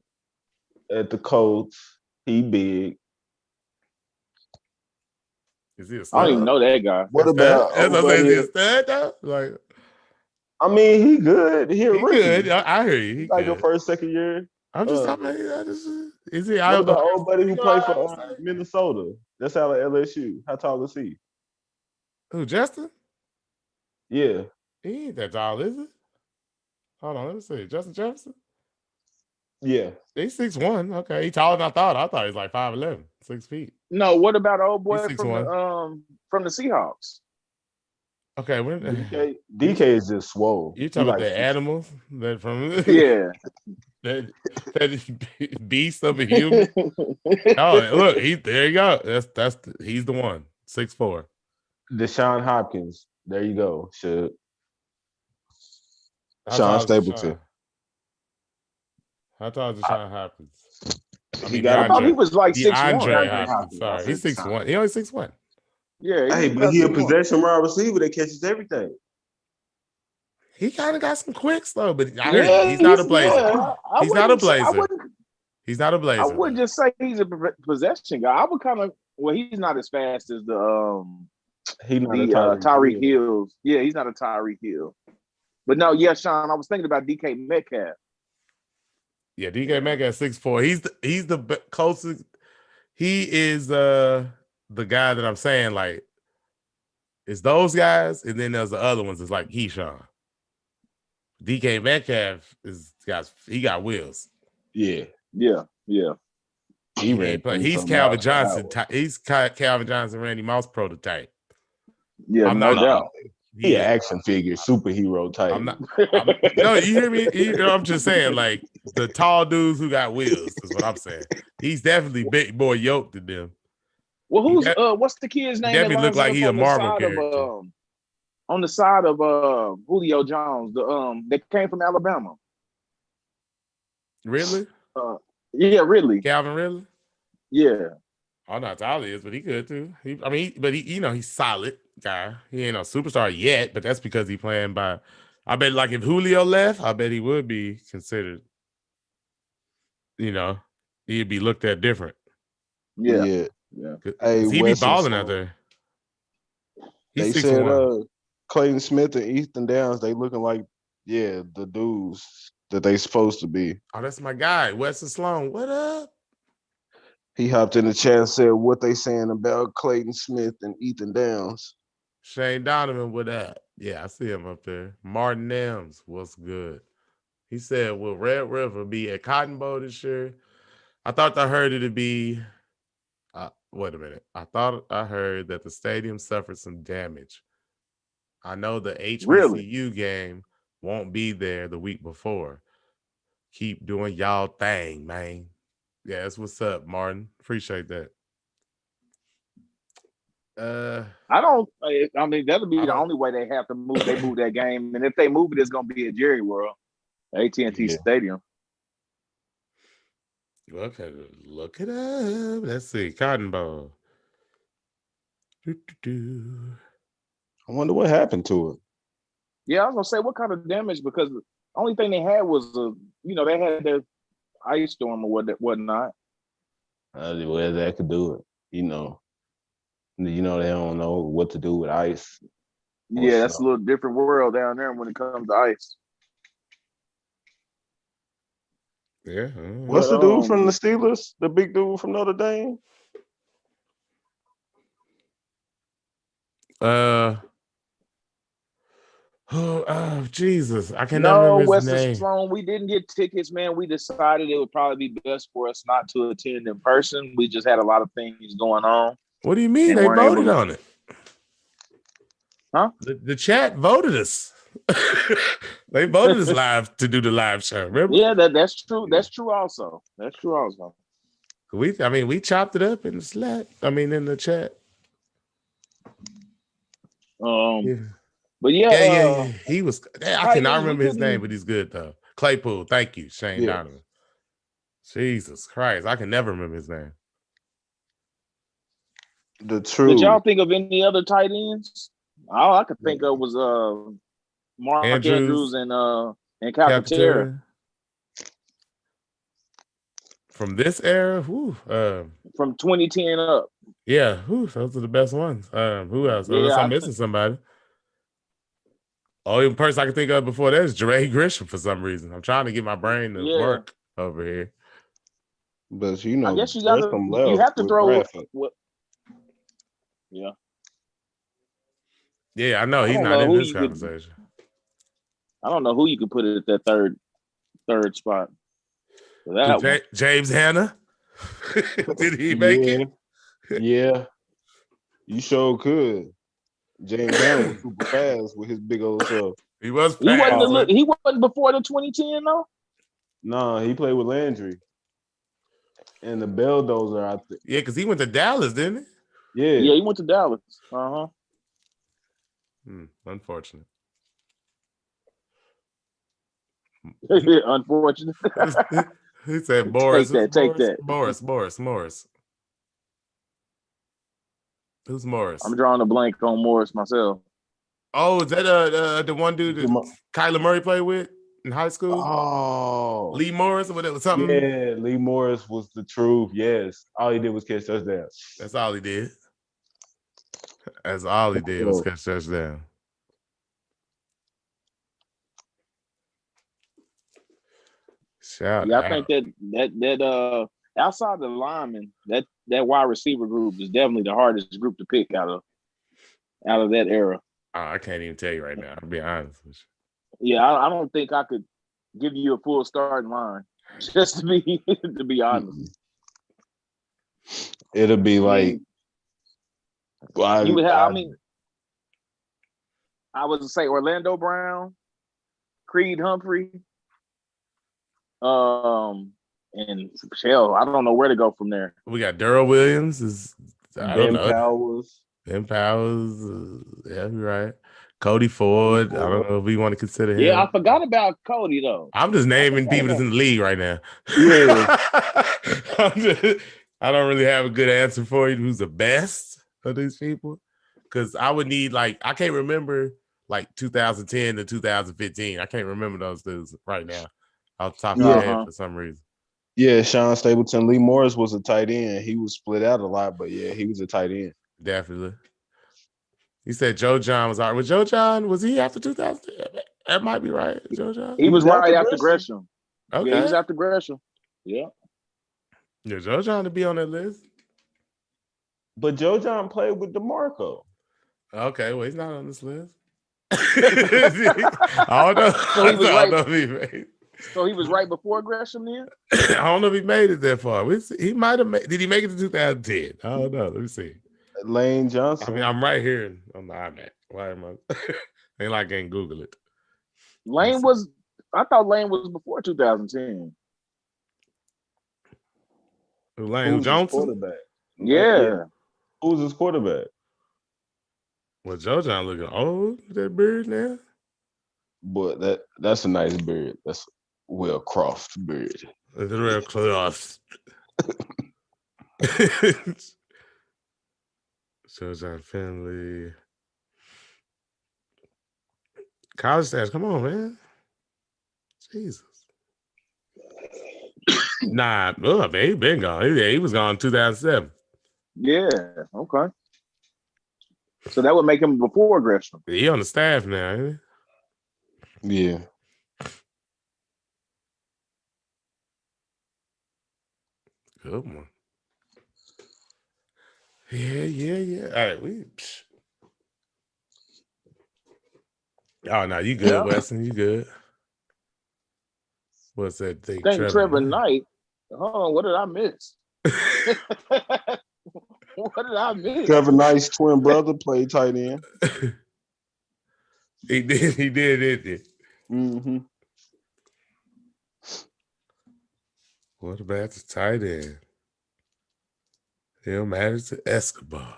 at the Colts. He big. Is he a I don't stud? even know that guy. What A stud? about As old I say, is buddy? he a stud though? Like I mean, he good. He a he good. rookie. I hear you. He He like a good. first, second year. I'm just Uh, talking about. Is he? what about old buddy You who know, played Ohio for State? Minnesota? That's out of LSU. How tall is he? Who? Justin? Yeah. He ain't that tall, is he? Hold on, let me see. Justin Jefferson? Yeah. He's 6'1". Okay, he taller than I thought. I thought he was like 5'11", 6 feet. No, what about old He's boy 6'1". from the Seahawks? Okay, when DK is just swole. you He talking about like the 6. animals that from Yeah. that beast of a human? Oh, look, there you go. He's the one. 6'4". Deshaun Hopkins. There you go. Should How Sean tall is Stapleton. Deshaun? How tall is I- Deshaun Hopkins? I he mean got I thought he DeAndre. was like 6'1". DeAndre DeAndre Hopkins. Hopkins. I Sorry, said he's Deshaun. 6'1". He only 6'1". Yeah, Hey, he's but about he a 6'1". possession wide receiver that catches everything. He kind of got some quicks though, but I heard you. Yeah, He's not a Blazer. I He's not a wouldn't say Blazer. He's not a I Blazer wouldn't though. just say he's a possession guy. I would kind of he's not as fast as He not a the Tyreek Tyreek Hill. Hills. Yeah, he's not a Tyreek Hill. But no, yeah, Sean, I was thinking about DK Metcalf. Yeah, DK Metcalf 6'4". He's the closest. He is the guy that I'm saying like it's those guys, and then there's the other ones. It's like Keyshawn. DK Metcalf he got wheels. Yeah. Yeah, yeah. He He ran ain't play. 20 He's something Calvin miles per Johnson. hour. He's Calvin Johnson, Randy Moss prototype. Yeah, I'm no not. doubt. He an Yeah, action figure, superhero type. I'm not. No, you hear me? I'm just saying, like the tall dudes who got wheels is what I'm saying. He's definitely big boy yoked to them. Well, what's the kid's He name that definitely look lines like up he a Marvel character. on the side of Julio Jones, that came from Alabama. Really? Yeah, really. Calvin Ridley? Yeah. I don't know how tall he is, but he could too. He's solid guy. He ain't no superstar yet, but that's because he playing by. I bet like if Julio left, I bet he would be considered. You know, he'd be looked at different. Yeah. Yeah. Yeah. Hey, Cause he be Wesley balling out Sloan. there. They He's said 6'1". Clayton Smith and Ethan Downs, they looking like the dudes that they supposed to be. Oh, that's my guy, Wesley Sloan. What up? He hopped in the chat and said what they saying about Clayton Smith and Ethan Downs. Shane Donovan, what up? Yeah, I see him up there. Martin Ems, what's good? He said, will Red River be at Cotton Bowl this year? I thought I heard it'd be. Wait a minute. I thought I heard that the stadium suffered some damage. I know the Really? HBCU game won't be there the week before. Keep doing y'all thing, man. Yeah, that's what's up, Martin. Appreciate that. I mean, that'll be I the don't. only way they have to move. They move that game, and if they move it, it's gonna be at Jerry World, AT&T Yeah. Stadium. Okay, look it up. Let's see. Cotton Bowl. Do. I wonder what happened to it. Yeah, I was gonna say what kind of damage, because the only thing they had was they had their ice storm or whatnot. Well, that could do it. They don't know what to do with ice. Yeah, that's a little different world down there when it comes to ice. Yeah. What's the dude from the Steelers? The big dude from Notre Dame? Oh, Jesus. I cannot remember his Wesley name. Sloan, we didn't get tickets, man. We decided it would probably be best for us not to attend in person. We just had a lot of things going on. What do you mean? They voted on it. Huh? The chat voted us. They voted us live to do the live show. Remember? Yeah, that's true. That's true also. We chopped it up in the Slack. In the chat. Yeah. But yeah, Yeah. He was. I tight cannot ends, we remember his name, but couldn't. he's good though. Claypool. Thank you, Shane Yeah, Donovan. Jesus Christ, I can never remember his name. the Did y'all truth. think of any other tight ends? All I could think of was Mark Andrews Andrews, and Calcaterra Calcaterra. From this era, from 2010 up. yeah, those are the best ones. Who else? Yeah, Unless I'm missing somebody. Only person I can think of before that is Jermaine Grisham for some reason. I'm trying to get my brain to yeah. work over here. But I guess Gresham you left have to with throw Bradford. what yeah. Yeah, I know I he's don't not know in who this you could conversation. I don't know who you could put it at that third spot for that one. James Hanna. Did he make Yeah, it? yeah, you sure could. James Hanna was super fast with his big old self. He was He wasn't fast. he wasn't before the 2010 though. Nah, he played with Landry and the Belldozer. I think. Yeah, because he went to Dallas, didn't Yeah, Yeah, he went to Dallas. Uh-huh. he? Unfortunate. Unfortunate. He said Morris. Take Who's that. Take Morris? that. Morris. Who's Morris? I'm drawing a blank on Morris myself. Oh, is that the one dude that Jama- Kyler Murray played with in high school? oh, Lee Morris or whatever, something. yeah, Lee Morris was the truth. Yes, all he did was catch touchdowns. That's all he did. That's all he did was So, catch touchdown. Shout Yeah, I out. think that outside the linemen, that wide receiver group is definitely the hardest group to pick out of that era. Oh, I can't even tell you right now. I'll be honest with Yeah, I don't think I could give you a full starting line just to be honest. it'll be I like, mean, you would have. I I mean, I would say Orlando Brown, Creed Humphrey, and Shell. I don't know where to go from there. we got Daryl Williams. I don't Ben know. Powers. Ben Powers. Yeah, you're right. Cody Ford. I don't know if we want to consider him. Yeah, I forgot about Cody though. I'm just naming people that's in the league right now. Yeah. I don't really have a good answer for you. Who's the best of these people? Because I would need I can't remember 2010 to 2015. I can't remember those dudes right now off the top of my head for some reason. Yeah, Sean Stapleton. Lee Morris was a tight end. He was split out a lot, but yeah, he was a tight end. Definitely. You said Joe John was all right. Was Joe John, was he after 2000? That might be right, Joe John. He was right after Gresham. Okay. Yeah, he was after Gresham. Yeah. Yeah, Joe John to be on that list. But Joe John played with DeMarco. Okay, well, he's not on this list. I don't know. So he was right. I don't know if he made it. So he was right before Gresham then? I don't know if he made it that far. He might have made. Did he make it to 2010? I don't know. Let me see. Lane Johnson. I mean, I'm right here on the iMac. Why am I? Ain't like I can Google it. Lane was. I thought Lane was before 2010. Lane Johnson? Quarterback. Yeah. Who was his quarterback? Well, Joe John looking old with that beard now. But that's a nice beard. That's Will Croft beard. It's a real Croft. Joe John Finley. College stats, come on, man. Jesus. Nah, he been gone. He was gone in 2007. Yeah. Okay. So that would make him before Gresham. He on the staff now, ain't he? Yeah. Good one. Yeah. All right, Oh, no, you good, Weston. You good. What's that thing? I think Trevor Knight. Oh, what did I miss? What did I miss? Trevor Knight's twin brother played tight end. He did, didn't he? Mm-hmm. What about the tight end? He'll matter to Escobar.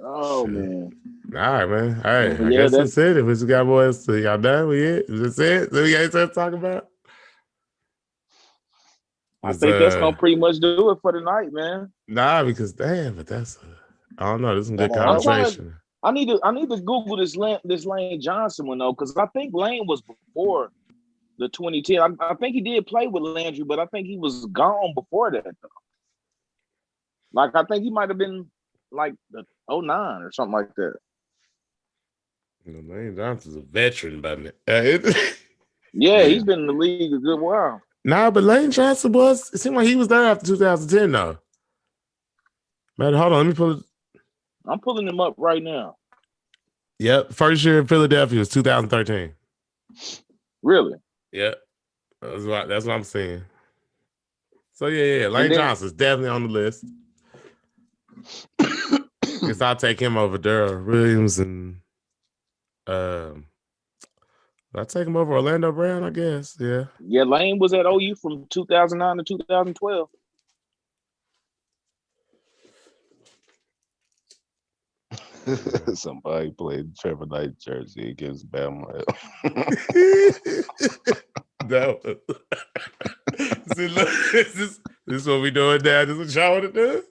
Oh man. All right, man. All right. Well, I yeah, guess that's it. If we just got more else to y'all done, we it. That's it. So we got anything to talk about? I think that's gonna pretty much do it for tonight, man. Nah, because damn, but I don't know. This is some good That ain't- I'm trying to. conversation. I need to Google this Lane Johnson one though, because I think Lane was before the 2010. I think he did play with Landry, but I think he was gone before that. Though. Like I think he might have been like the 09 or something like that. Lane Johnson's a veteran, but Yeah, he's been in the league a good while. Nah, but Lane Johnson it seemed like he was there after 2010, though. Man, hold on, let me pull it. I'm pulling him up right now. Yep, first year in Philadelphia was 2013. Really? Yep, that's what I'm saying. So yeah, Lane Johnson's definitely on the list. Guess I'll take him over Darrell Williams and I'll take him over Orlando Brown, I guess. Yeah. Yeah, Lane was at OU from 2009 to 2012. Somebody played Trevor Knight jersey against Bama. No. See, look, this is what we doing now. This is what y'all want to do?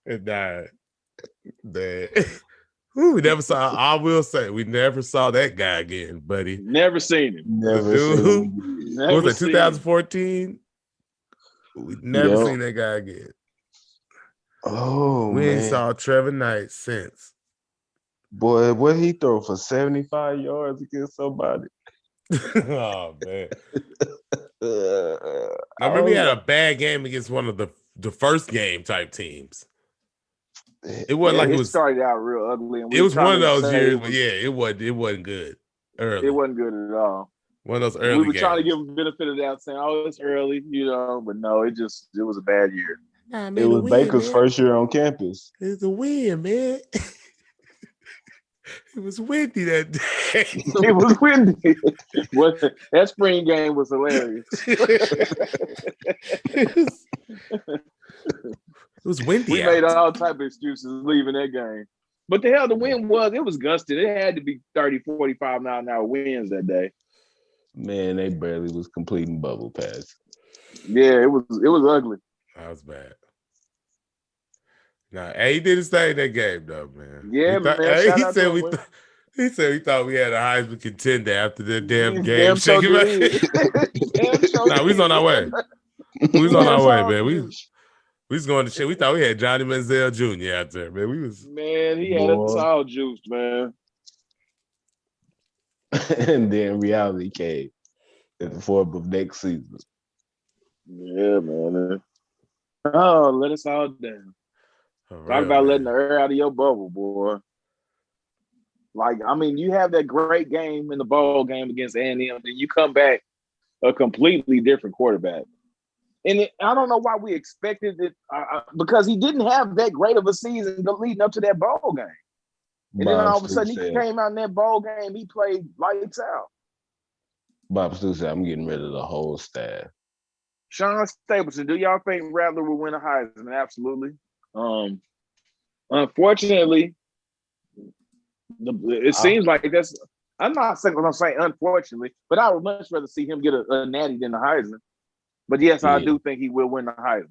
It died. We never saw. I will say we never saw that guy again, buddy. Never seen him. Never seen him. What was it? 2014. We never seen that guy again. Oh, we man. ain't saw Trevor Knight since. Boy, what he throw for 75 yards against somebody? Oh man! I remember he had a bad game against one of the first game type teams. It wasn't like it was started out real ugly. And it was one of those years, but yeah, it wasn't good early. It wasn't good at all. One of those early. We were trying to give him benefit of the doubt, saying, "Oh, it's early," but no, it was a bad year. Nah, man, it was Baker's first year on campus. It's a win, man. It was windy that day. It was windy. That spring game was hilarious. It was windy. We made all type of excuses leaving that game. But the hell, the wind was gusted. It had to be 30, 45 mile an hour winds that day. Man, they barely was completing bubble pass. Yeah, it was ugly. That was bad. Nah, he did his thing in that game, though, man. Yeah, He said we thought we had a Heisman contender after the damn game. Nah, we was on our way. We was on our way, man. We was going to shit. We thought we had Johnny Manziel Jr. out there, man. Man, he had us all juiced, man. And then reality came at the form of next season. Yeah, man. Oh, let us all down. Talk about letting the air out of your bubble, boy. Like, I mean, you have that great game in the bowl game against A&M, then you come back a completely different quarterback. And I don't know why we expected it because he didn't have that great of a season leading up to that bowl game. And then all of a sudden he came out in that bowl game, he played lights out. Bob Stu said, I'm getting rid of the whole staff. Sean Stapleton, do y'all think Rattler will win a Heisman? Absolutely. Unfortunately, it seems like that's. I'm not saying what I'm saying. Unfortunately, but I would much rather see him get a natty than the Heisman. But yes, I do think he will win the Heisman.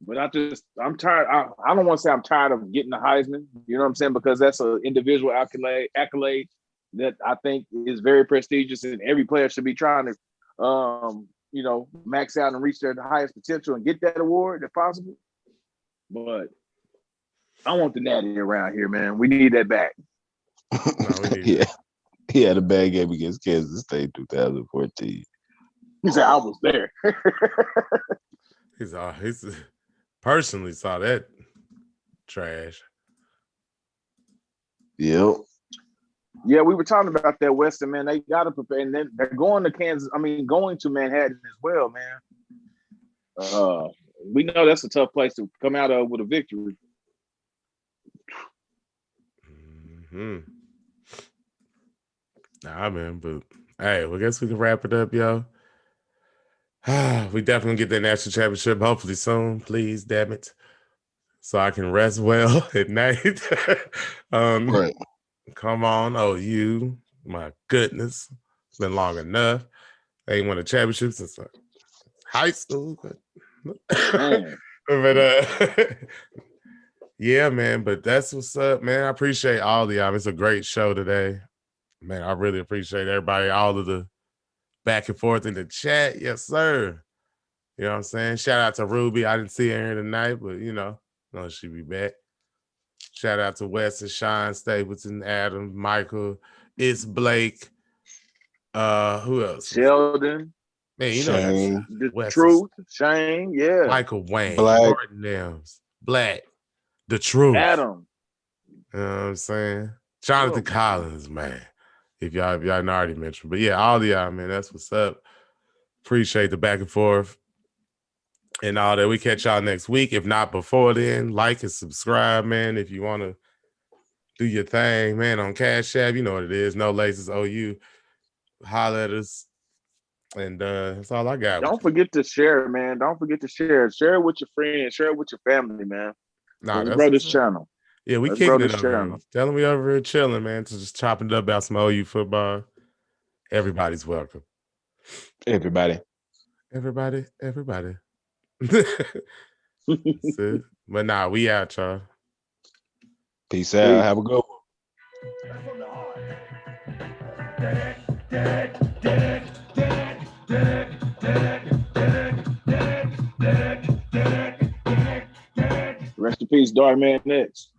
But I'm tired. I don't want to say I'm tired of getting the Heisman. You know what I'm saying? Because that's an individual accolade that I think is very prestigious, and every player should be trying to, max out and reach their highest potential and get that award if possible. But I want the natty around here, man. We need that back. Yeah. He had a bad game against Kansas State 2014. He said, I was there. He's personally saw that trash. Yep. Yeah, we were talking about that, Western, man. They got to prepare. And then they're going to Manhattan as well, man. We know that's a tough place to come out of with a victory. Mm-hmm. Nah, man, but hey, well, I guess we can wrap it up, yo. We definitely get that national championship, hopefully soon. Please, damn it. so I can rest well at night. Right. Come on, OU. My goodness. It's been long enough. They ain't won a championship since high school. Man. But yeah, man. But that's what's up, man. I appreciate all of y'all. It's a great show today. Man, I really appreciate everybody, all of the back and forth in the chat. Yes, sir. You know what I'm saying? Shout out to Ruby. I didn't see her here tonight, but no, she'll be back. Shout out to Wes and Sean, Stapleton, Adam, Michael, It's Blake. Who else? Sheldon. Man, Shane. The Wes Truth. Shane. Yeah. Michael Wayne, Black. Jordan Nelms, Black, The Truth. Adam. You know what I'm saying? Jonathan Collins, man. If y'all not already mentioned. But yeah, all of y'all, man, that's what's up. Appreciate the back and forth and all that. We catch y'all next week. If not before then, like and subscribe, man. If you want to do your thing, man, on Cash App, you know what it is. No Laces OU. Holler at us. And that's all I got. Don't forget to share, man. Don't forget to share. Share it with your friends. Share it with your family, man. Let's grow this channel. Yeah, we kicking it over here. Tell them we over here chilling, man. To just chopping it up about some OU football. Everybody's welcome. Everybody. Everybody. But nah, we out, y'all. Peace out. Have a good one. Rest in peace, Dark Man X.